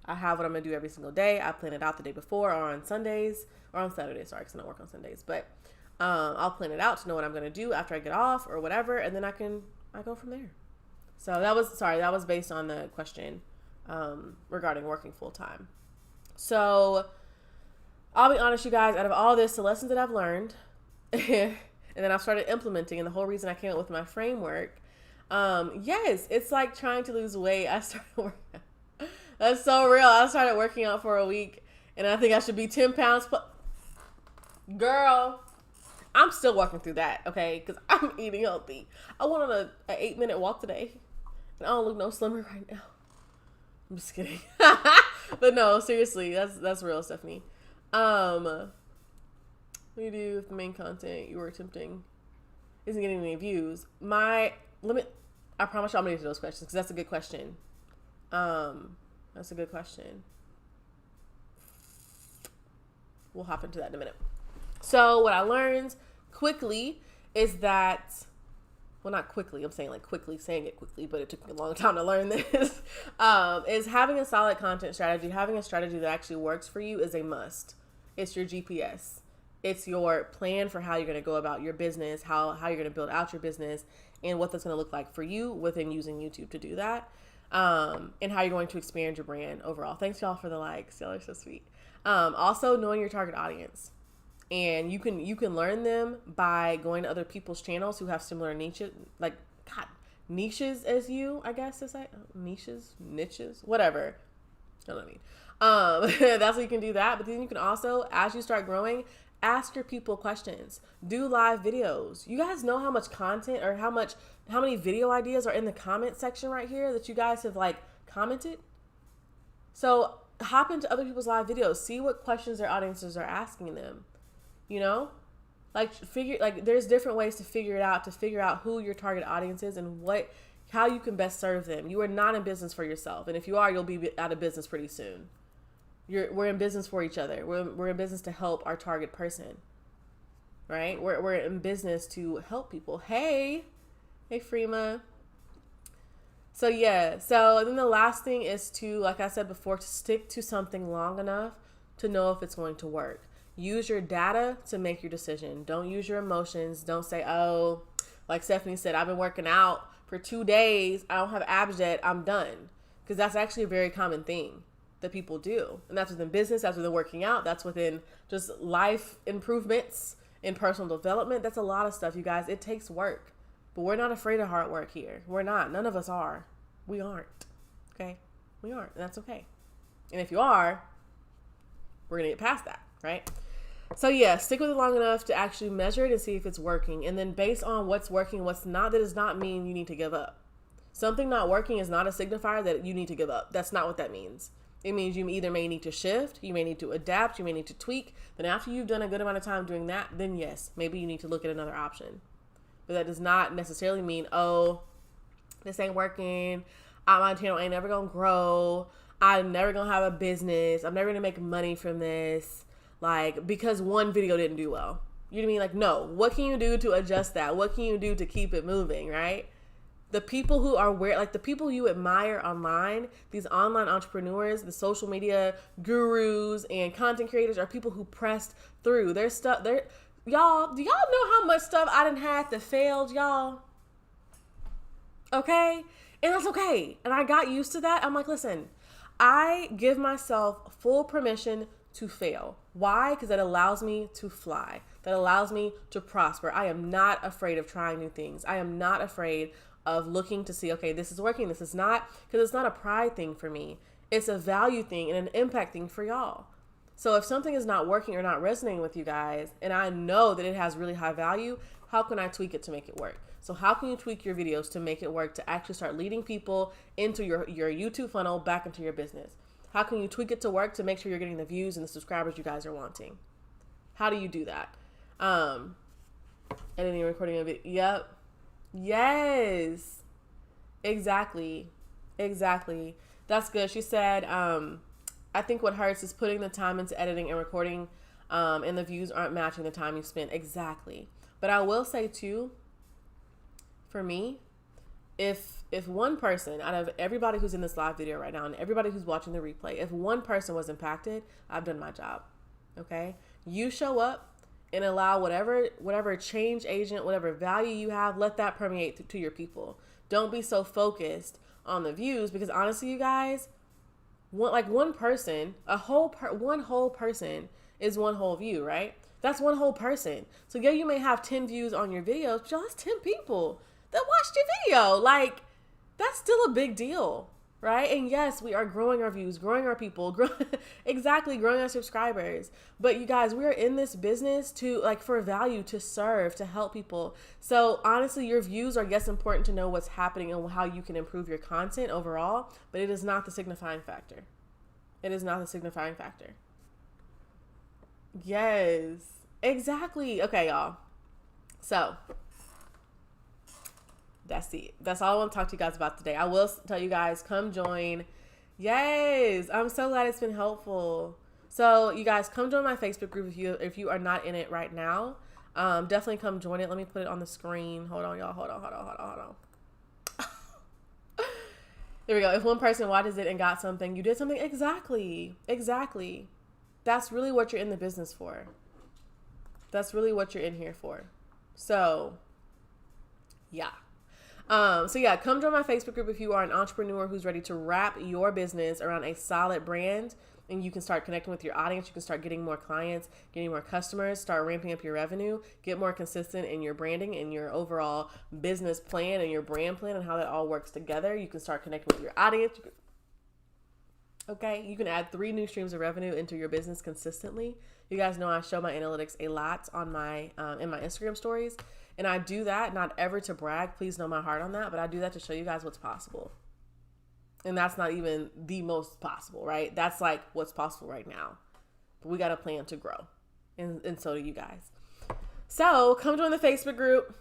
I have what I'm gonna do every single day. I plan it out the day before or on Sundays or on Saturdays. Sorry, because I don't work on Sundays. But I'll plan it out to know what I'm gonna do after I get off or whatever, and then I go from there. So that was based on the question regarding working full time. So I'll be honest, you guys. Out of all this, the lessons that I've learned. And then I started implementing, and the whole reason I came up with my framework, yes, it's like trying to lose weight. That's so real. I started working out for a week, and I think I should be 10 pounds. Girl, I'm still working through that, okay? Because I'm eating healthy. I went on an 8-minute walk today, and I don't look no slimmer right now. I'm just kidding. But no, seriously, that's real, Stephanie. What do you do if the main content you were attempting isn't getting any views? I promise you I'm going to get to those questions because that's a good question. That's a good question. We'll hop into that in a minute. So what I learned quickly is that, well, not quickly, I'm saying saying it quickly, but it took me a long time to learn this, is having a solid content strategy, having a strategy that actually works for you is a must. It's your GPS. It's your plan for how you're going to go about your business, how you're going to build out your business, and what that's going to look like for you within using YouTube to do that, and how you're going to expand your brand overall. Thanks, y'all, for the likes. Y'all are so sweet. Also, knowing your target audience. And you can learn them by going to other people's channels who have similar niches, niches as you, I guess to say. Niches, whatever. You know what I mean? That's how you can do that. But then you can also, as you start growing, ask your people questions. Do live videos. You guys know how much content or how many video ideas are in the comment section right here that you guys have commented. So hop into other people's live videos. See what questions their audiences are asking them. There's different ways to figure it out, to figure out who your target audience is and how you can best serve them. You are not in business for yourself. And if you are, you'll be out of business pretty soon. We're in business for each other. We're in business to help our target person, right? We're in business to help people. Hey Freema. So yeah. So then the last thing is to, like I said before, to stick to something long enough to know if it's going to work. Use your data to make your decision. Don't use your emotions. Don't say, oh, like Stephanie said, I've been working out for 2 days. I don't have abs yet. I'm done. Because that's actually a very common thing that people do. And that's within business, that's within working out, that's within just life improvements in personal development. That's a lot of stuff, you guys. It takes work. But we're not afraid of hard work here. We're not. None of us are. We aren't. Okay? We aren't. And that's okay. And if you are, we're going to get past that, right? So yeah, stick with it long enough to actually measure it and see if it's working. And then based on what's working, what's not, that does not mean you need to give up. Something not working is not a signifier that you need to give up. That's not what that means. It means you either may need to shift, you may need to adapt, you may need to tweak. Then after you've done a good amount of time doing that, then yes, maybe you need to look at another option. But that does not necessarily mean, oh, this ain't working. My channel ain't never gonna grow. I'm never gonna have a business. I'm never gonna make money from this. Because one video didn't do well. You know what I mean? No. What can you do to adjust that? What can you do to keep it moving, right? The people who are the people you admire online, these online entrepreneurs, the social media gurus and content creators are people who pressed through their stuff. Y'all, do y'all know how much stuff I done had that failed, y'all? Okay? And that's okay. And I got used to that. I'm like, listen, I give myself full permission to fail. Why? Because that allows me to fly. That allows me to prosper. I am not afraid of trying new things. I am not afraid of looking to see, okay, this is working, this is not, because it's not a pride thing for me. It's a value thing and an impact thing for y'all. So if something is not working or not resonating with you guys, and I know that it has really high value, how can I tweak it to make it work? So how can you tweak your videos to make it work, to actually start leading people into your YouTube funnel back into your business? How can you tweak it to work to make sure you're getting the views and the subscribers you guys are wanting? How do you do that? Editing and recording a video. Yep. Yes. Exactly. That's good. She said, I think what hurts is putting the time into editing and recording, and the views aren't matching the time you spent. Exactly. But I will say too, for me, if one person out of everybody who's in this live video right now and everybody who's watching the replay, if one person was impacted, I've done my job. Okay? You show up and allow whatever change agent, whatever value you have, let that permeate to your people. Don't be so focused on the views, because honestly, you guys, one person, one whole person is one whole view, right? That's one whole person. So yeah, you may have 10 views on your videos, but y'all, that's 10 people that watched your video. Like, that's still a big deal, right? And yes, we are growing our views, growing our people, growing our subscribers. But you guys, we're in this business for value, to serve, to help people. So honestly, your views are, yes, important to know what's happening and how you can improve your content overall, but it is not the signifying factor. It is not the signifying factor. Yes, exactly. Okay, y'all. So that's it. That's all I want to talk to you guys about today. I will tell you guys, come join. Yes, I'm so glad it's been helpful. So you guys, come join my Facebook group if you are not in it right now. Definitely come join it. Let me put it on the screen. Hold on, y'all. Hold on. There we go. If one person watches it and got something, you did something. Exactly. That's really what you're in the business for. That's really what you're in here for. So, yeah. Come join my Facebook group if you are an entrepreneur who's ready to wrap your business around a solid brand, and you can start connecting with your audience. You can start getting more clients, getting more customers, start ramping up your revenue, get more consistent in your branding and your overall business plan and your brand plan and how that all works together. You can start connecting with your audience. You can add 3 new streams of revenue into your business consistently. You guys know I show my analytics a lot on my in my Instagram stories. And I do that not ever to brag. Please know my heart on that. But I do that to show you guys what's possible. And that's not even the most possible, right? That's like what's possible right now. But we got a plan to grow. And so do you guys. So come join the Facebook group.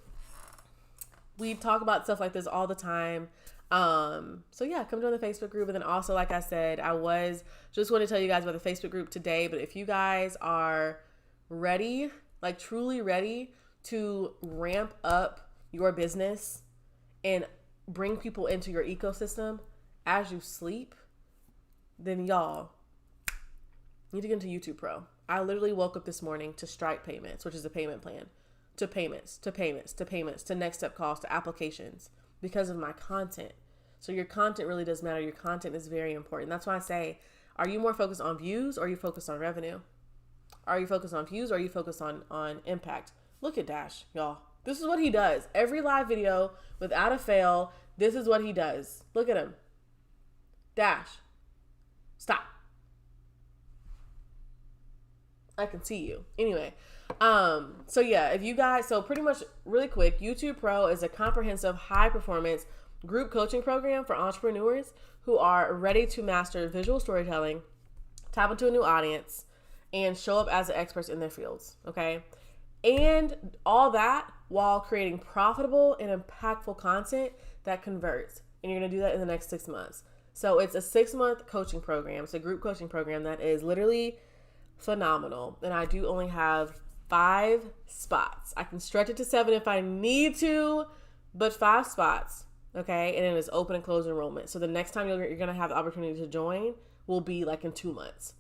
We talk about stuff like this all the time. Come join the Facebook group. And then also, like I said, I was just going to tell you guys about the Facebook group today. But if you guys are ready, like truly ready to ramp up your business and bring people into your ecosystem as you sleep, then y'all need to get into YouTube Pro. I literally woke up this morning to Stripe payments, which is a payment plan, to payments, to next step calls, to applications, because of my content. So your content really does matter. Your content is very important. That's why I say, are you more focused on views or are you focused on revenue? Are you focused on views or are you focused on impact? Look at Dash, y'all. This is what he does. Every live video, without a fail, this is what he does. Look at him. Dash. Stop. I can see you. Anyway, if you guys, pretty much really quick, YouTube Pro is a comprehensive high performance group coaching program for entrepreneurs who are ready to master visual storytelling, tap into a new audience, and show up as experts in their fields. Okay. And all that while creating profitable and impactful content that converts. And you're going to do that in the next 6 months. So it's a 6-month coaching program. It's a group coaching program that is literally phenomenal. And I do only have 5 spots. I can stretch it to 7 if I need to, but 5 spots. Okay. And it is open and closed enrollment. So the next time you're going to have the opportunity to join will be like in 2 months.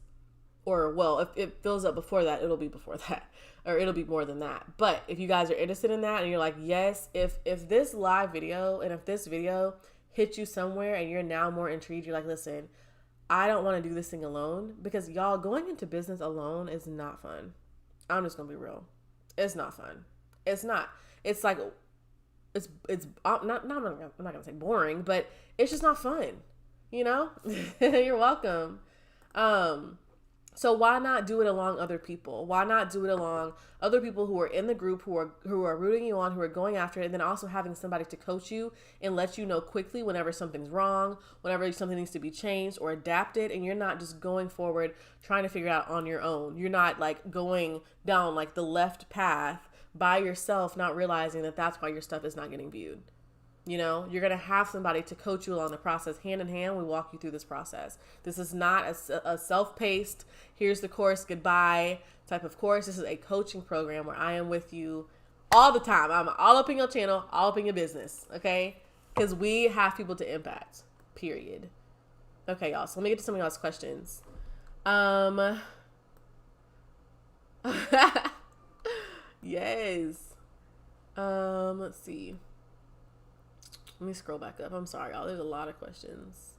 Or, well, if it fills up before that, it'll be before that. Or it'll be more than that. But if you guys are interested in that and you're like, yes, if this live video and if this video hit you somewhere and you're now more intrigued, you're like, listen, I don't want to do this thing alone, because y'all, going into business alone is not fun. I'm just going to be real. It's not fun. It's not. It's like, I'm not going to say boring, but it's just not fun. You know? You're welcome. So why not do it along other people? Why not do it along other people who are in the group, who are rooting you on, who are going after it, and then also having somebody to coach you and let you know quickly whenever something's wrong, whenever something needs to be changed or adapted, and you're not just going forward trying to figure it out on your own. You're not like going down like the left path by yourself, not realizing that that's why your stuff is not getting viewed. You know, you're going to have somebody to coach you along the process. Hand in hand, we walk you through this process. This is not a self-paced, here's the course, goodbye type of course. This is a coaching program where I am with you all the time. I'm all up in your channel, all up in your business, okay? Because we have people to impact, period. Okay, y'all, so let me get to some of y'all's questions. Yes. Let's see. Let me scroll back up. I'm sorry, y'all. There's a lot of questions.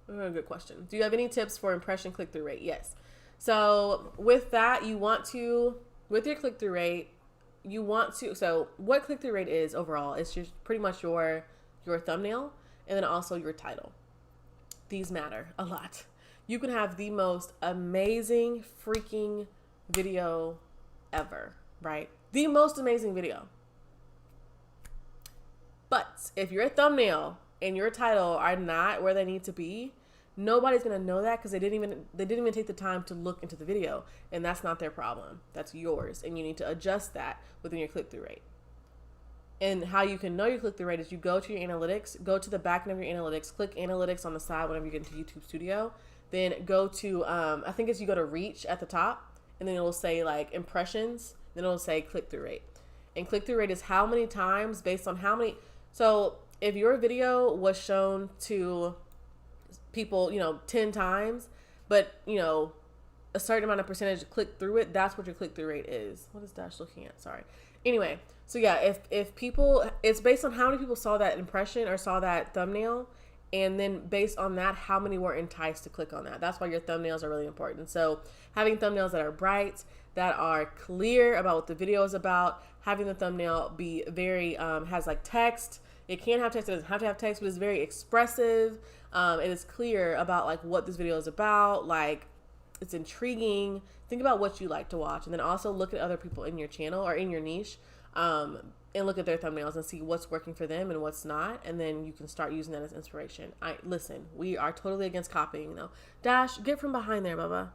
Good question. Do you have any tips for impression click-through rate? Yes. So with that, with your click-through rate, so what click-through rate is overall, it's just pretty much your thumbnail and then also your title. These matter a lot. You can have the most amazing freaking video ever, right? The most amazing video. But if your thumbnail and your title are not where they need to be, nobody's going to know that, because they didn't even take the time to look into the video, and that's not their problem. That's yours, and you need to adjust that within your click-through rate. And how you can know your click-through rate is you go to your analytics, go to the back end of your analytics, click analytics on the side whenever you get into YouTube Studio, then go to, I think it's you go to reach at the top, and then it'll say like impressions, then it'll say click-through rate. And click-through rate is how many times based on how many. So if your video was shown to people, 10 times, but, a certain amount of percentage click through it, that's what your click-through rate is. What is Dash looking at? Sorry. Anyway, so yeah, if people, it's based on how many people saw that impression or saw that thumbnail, and then based on that, how many were enticed to click on that. That's why your thumbnails are really important. So having thumbnails that are bright, that are clear about what the video is about, having the thumbnail be very, has like text. It can have text, it doesn't have to have text, but it's very expressive. It is clear about like what this video is about, like it's intriguing. Think about what you like to watch, and then also look at other people in your channel or in your niche, and look at their thumbnails and see what's working for them and what's not, and then you can start using that as inspiration. Listen, we are totally against copying though. Dash, get from behind there, Bubba.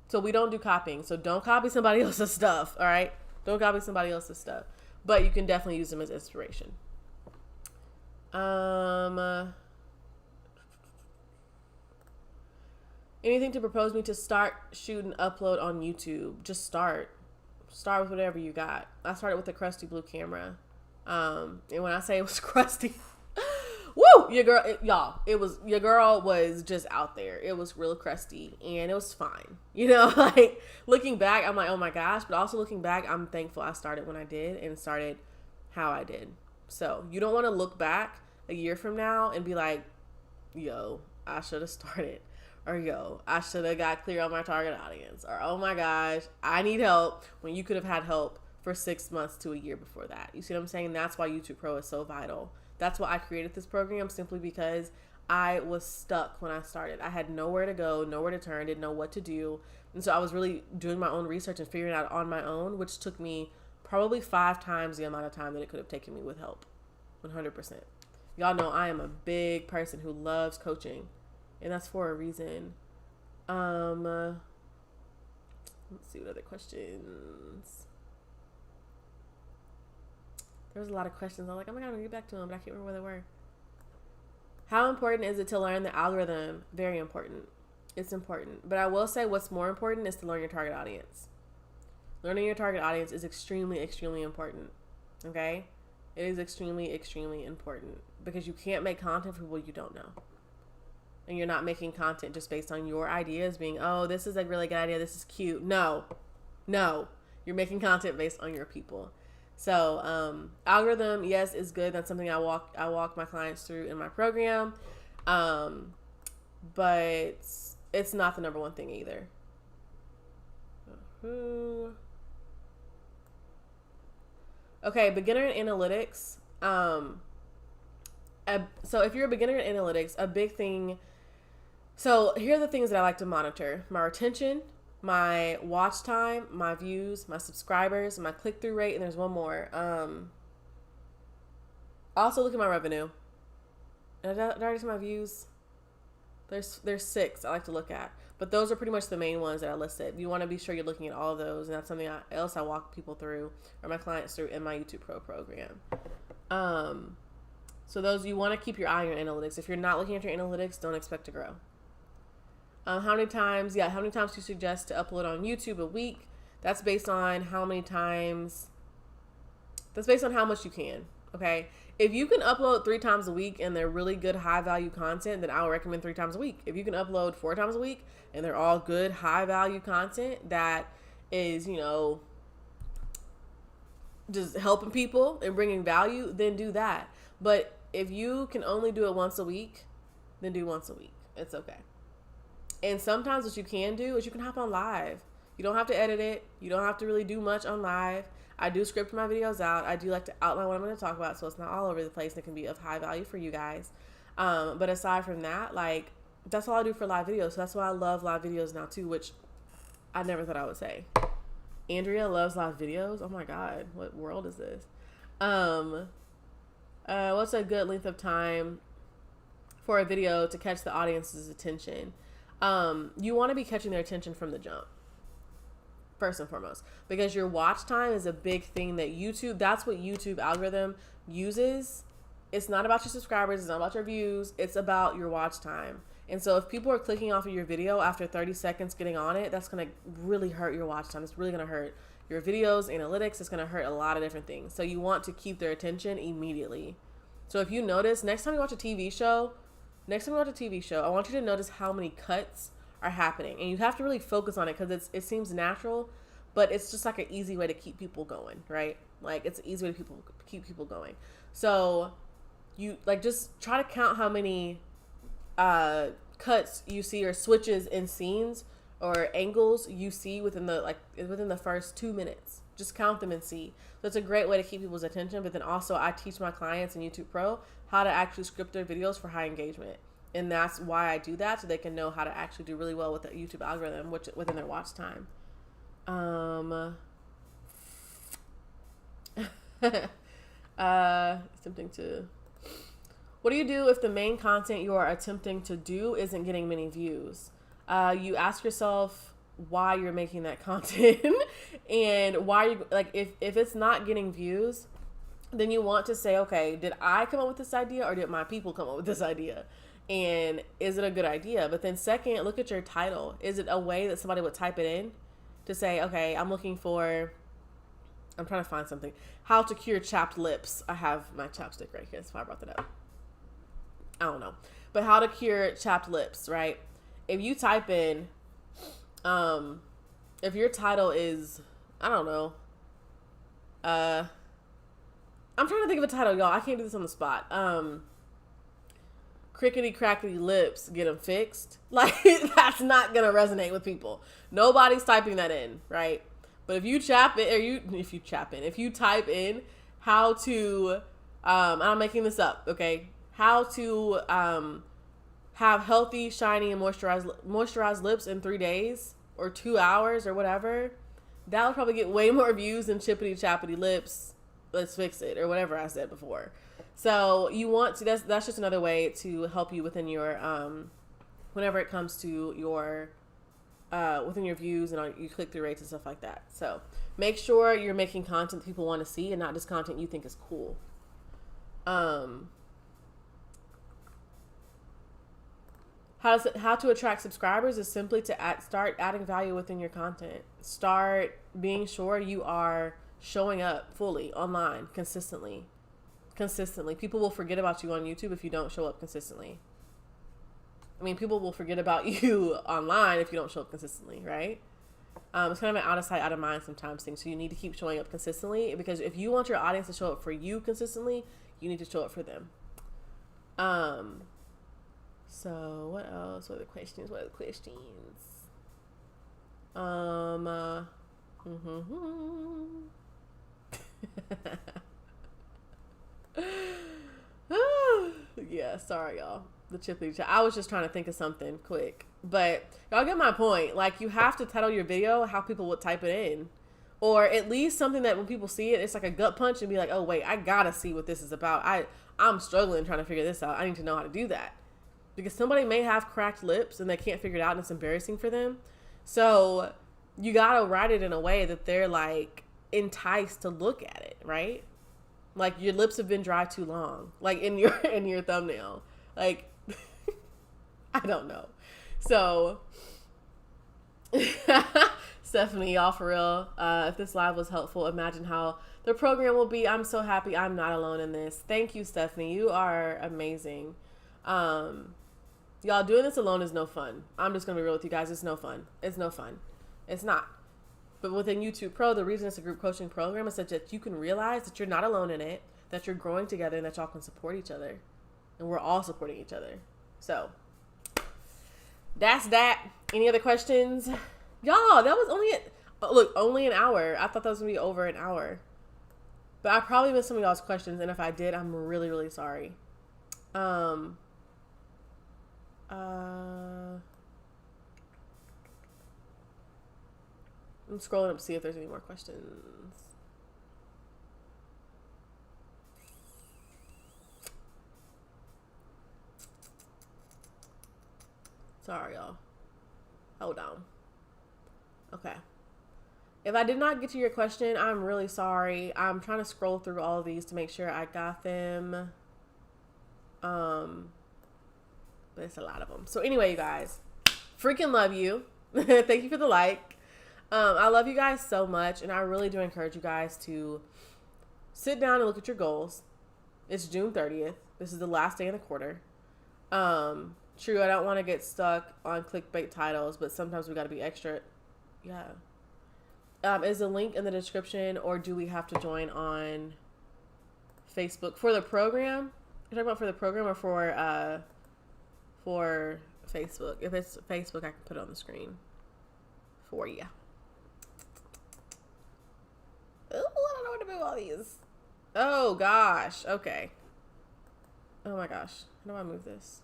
So we don't do copying. So don't copy somebody else's stuff. All right. Don't copy somebody else's stuff, but you can definitely use them as inspiration. Anything to propose me to start, shoot, and upload on YouTube? Just start with whatever you got. I started with a crusty blue camera. And when I say it was crusty, woo, your girl was just out there. It was real crusty and it was fine. Like looking back, I'm like, oh my gosh, but also looking back, I'm thankful I started when I did and started how I did. So you don't want to look back a year from now and be like, yo, I should have started. Or yo, I should have got clear on my target audience. Or oh my gosh, I need help, when you could have had help for 6 months to a year before that. You see what I'm saying? That's why YouTube Pro is so vital. That's why I created this program, simply because I was stuck when I started. I had nowhere to go, nowhere to turn, didn't know what to do. And so I was really doing my own research and figuring it out on my own, which took me probably 5 times the amount of time that it could have taken me with help. 100%. Y'all know I am a big person who loves coaching. And that's for a reason. Let's see what other questions. There was a lot of questions. I'm like, oh my God, I'm gonna get back to them, but I can't remember where they were. How important is it to learn the algorithm? Very important. It's important. But I will say what's more important is to learn your target audience. Learning your target audience is extremely, extremely important. Okay? It is extremely, extremely important, because you can't make content for people you don't know. And you're not making content just based on your ideas being, oh, this is a really good idea, this is cute. No. You're making content based on your people. So algorithm, yes, is good. That's something I walk my clients through in my program. But it's not the number one thing either. Okay, beginner in analytics. So if you're a beginner in analytics, a big thing. So here are the things that I like to monitor: my retention, my watch time, my views, my subscribers, my click-through rate, and there's one more. Also look at my revenue. Did I already see my views? There's 6 I like to look at, but those are pretty much the main ones that I listed. You want to be sure you're looking at all of those, and that's something else I walk people through, or my clients through, in my YouTube Pro program. So those, you want to keep your eye on your analytics. If you're not looking at your analytics, don't expect to grow. How many times do you suggest to upload on YouTube a week? That's based on how many times. That's based on how much you can. Okay. If you can upload 3 times a week and they're really good, high value content, then I would recommend 3 times a week. If you can upload 4 times a week and they're all good, high value content that is, just helping people and bringing value, then do that. But if you can only do it once a week, then do once a week. It's okay. And sometimes what you can do is you can hop on live. You don't have to edit it. You don't have to really do much on live. I do script my videos out. I do like to outline what I'm going to talk about, so it's not all over the place, and it can be of high value for you guys. But aside from that, that's all I do for live videos. So that's why I love live videos now too, which I never thought I would say. Andrea loves live videos. Oh my God, what world is this? What's a good length of time for a video to catch the audience's attention? You want to be catching their attention from the jump, first and foremost, because your watch time is a big thing that that's what YouTube algorithm uses. It's not about your subscribers. It's not about your views. It's about your watch time. And so if people are clicking off of your video after 30 seconds getting on it, that's going to really hurt your watch time. It's really going to hurt your videos, analytics. It's going to hurt a lot of different things. So you want to keep their attention immediately. So if you notice, next time you watch a TV show, I want you to notice how many cuts are happening. And you have to really focus on it, because it seems natural, but it's just like an easy way to keep people going, right? It's an easy way to keep people going. So you just try to count how many cuts you see, or switches in scenes or angles you see within the first 2 minutes. Just count them and see. So it's a great way to keep people's attention. But then also, I teach my clients in YouTube Pro how to actually script their videos for high engagement. And that's why I do that, so they can know how to actually do really well with the YouTube algorithm, which within their watch time. Attempting to. What do you do if the main content you are attempting to do isn't getting many views? You ask yourself why you're making that content and why you if it's not getting views, then you want to say, okay, did I come up with this idea, or did my people come up with this idea? And is it a good idea? But then second, look at your title. Is it a way that somebody would type it in to say, okay, I'm trying to find something. How to cure chapped lips. I have my chapstick right here. That's why I brought that up. I don't know. But how to cure chapped lips, right? If you type in, if your title is, I don't know, I'm trying to think of a title, y'all. I can't do this on the spot. Crickety crackety lips, get them fixed. That's not going to resonate with people. Nobody's typing that in, right? But if you type in how to, I'm making this up, okay? How to have healthy, shiny, and moisturized lips in 3 days or 2 hours or whatever, that would probably get way more views than chippity chappity lips, let's fix it, or whatever I said before. So you want to, that's just another way to help you within your, whenever it comes to your, within your views and your click-through rates and stuff like that. So make sure you're making content that people want to see and not just content you think is cool. How to attract subscribers is simply to start adding value within your content. Start being sure you are showing up fully online consistently. People will forget about you on YouTube if you don't show up consistently. I mean, people will forget about you online if you don't show up consistently, right? It's kind of an out of sight, out of mind sometimes thing. So you need to keep showing up consistently, because if you want your audience to show up for you consistently, you need to show up for them. So what else? What are the questions? Yeah, sorry y'all. The chippy chat. I was just trying to think of something quick, but y'all get my point. Like, you have to title your video how people would type it in, or at least something that when people see it, it's like a gut punch and be like, oh wait, I gotta see what this is about. I'm struggling trying to figure this out. I need to know how to do that, because somebody may have cracked lips and they can't figure it out and it's embarrassing for them. So you gotta write it in a way that they're like enticed to look at it, right? Like, your lips have been dry too long, like in your thumbnail. Like, I don't know. So, Stephanie, y'all, for real, if this live was helpful, imagine how the program will be. I'm so happy I'm not alone in this. Thank you, Stephanie. You are amazing. Y'all, doing this alone is no fun. I'm just going to be real with you guys. It's no fun. It's no fun. It's not. But within YouTube Pro, the reason it's a group coaching program is such that you can realize that you're not alone in it, that you're growing together, and that y'all can support each other. And we're all supporting each other. So, that's that. Any other questions? Y'all, that was only an hour. I thought that was going to be over an hour. But I probably missed some of y'all's questions, and if I did, I'm really, really sorry. I'm scrolling up to see if there's any more questions. Sorry, y'all. Hold on. Okay. If I did not get to your question, I'm really sorry. I'm trying to scroll through all of these to make sure I got them. But it's a lot of them. So anyway, you guys, freaking love you. Thank you for the like. I love you guys so much, and I really do encourage you guys to sit down and look at your goals. It's June 30th. This is the last day in the quarter. True, I don't want to get stuck on clickbait titles, but sometimes we got to be extra. Yeah. Is the link in the description, or do we have to join on Facebook for the program? You're talking about for the program or for Facebook? If it's Facebook, I can put it on the screen for you. Oh, I don't know what to do with all these. Oh gosh. Okay. Oh my gosh. How do I move this?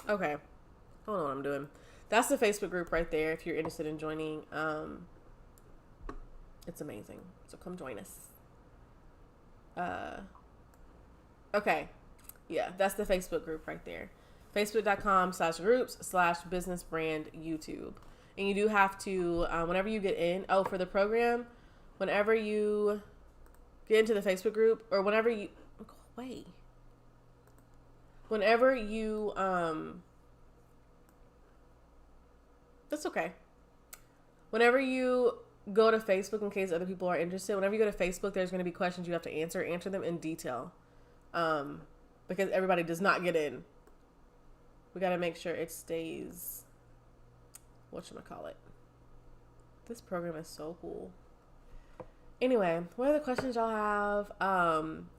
Okay. I don't know what I'm doing. That's the Facebook group right there if you're interested in joining. It's amazing. So come join us. Okay. Yeah, that's the Facebook group right there. Facebook.com/groups/businessbrand YouTube. And you do have to, whenever you get in, for the program, whenever you get into the Facebook group, or whenever you, that's okay. Whenever you go to Facebook, in case other people are interested, whenever you go to Facebook, there's going to be questions you have to answer them in detail. Because everybody does not get in. We got to make sure it stays, whatchamacallit. This program is so cool. Anyway, what are the questions y'all have?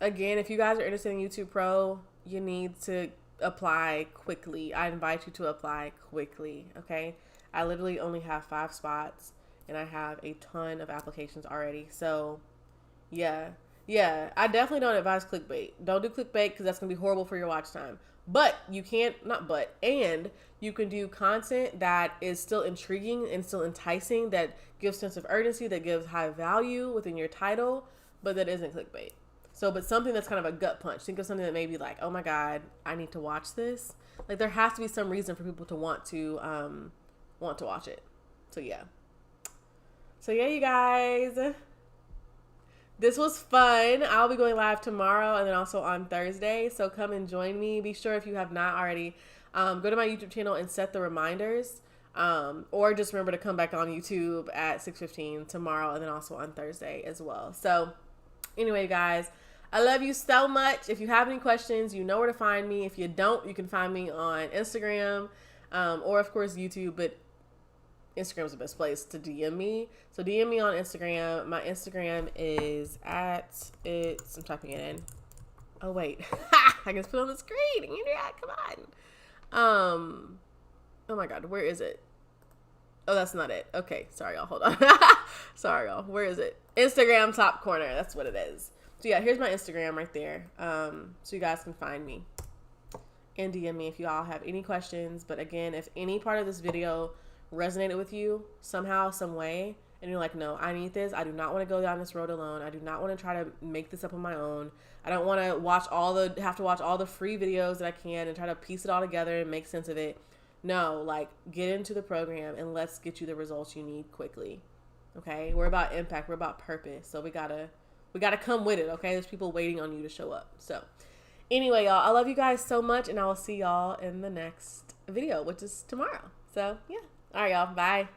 Again, if you guys are interested in YouTube Pro, you need to apply quickly. I invite you to apply quickly, okay? I literally only have 5 spots, and I have a ton of applications already. So, yeah, I definitely don't advise clickbait. Don't do clickbait, because that's going to be horrible for your watch time. But you can't, and you can do content that is still intriguing and still enticing, that gives sense of urgency, that gives high value within your title, but that isn't clickbait. So, but something that's kind of a gut punch. Think of something that may be like, oh my God, I need to watch this. Like, there has to be some reason for people to want to watch it. So yeah, you guys. This was fun. I'll be going live tomorrow and then also on Thursday. So come and join me. Be sure, if you have not already, go to my YouTube channel and set the reminders. Or just remember to come back on YouTube at 6:15 tomorrow and then also on Thursday as well. So anyway, guys, I love you so much. If you have any questions, you know where to find me. If you don't, you can find me on Instagram. or of course YouTube, but Instagram's the best place to DM me. So DM me on Instagram. My Instagram is I'm typing it in. Oh wait, I can put it on the screen. Andrea, come on. Oh my God, where is it? Oh, that's not it. Okay, sorry y'all. Hold on. Sorry y'all. Where is it? Instagram top corner. That's what it is. So yeah, here's my Instagram right there. So you guys can find me and DM me if you all have any questions. But again, if any part of this video resonated with you somehow, some way, and you're like, no, I need this. I do not want to go down this road alone. I do not want to try to make this up on my own. I don't want to have to watch all the free videos that I can and try to piece it all together and make sense of it. No, like, get into the program and let's get you the results you need quickly. Okay? We're about impact. We're about purpose. So we gotta come with it. Okay? There's people waiting on you to show up. So anyway, y'all, I love you guys so much, and I will see y'all in the next video, which is tomorrow. So yeah. All right, y'all. Bye.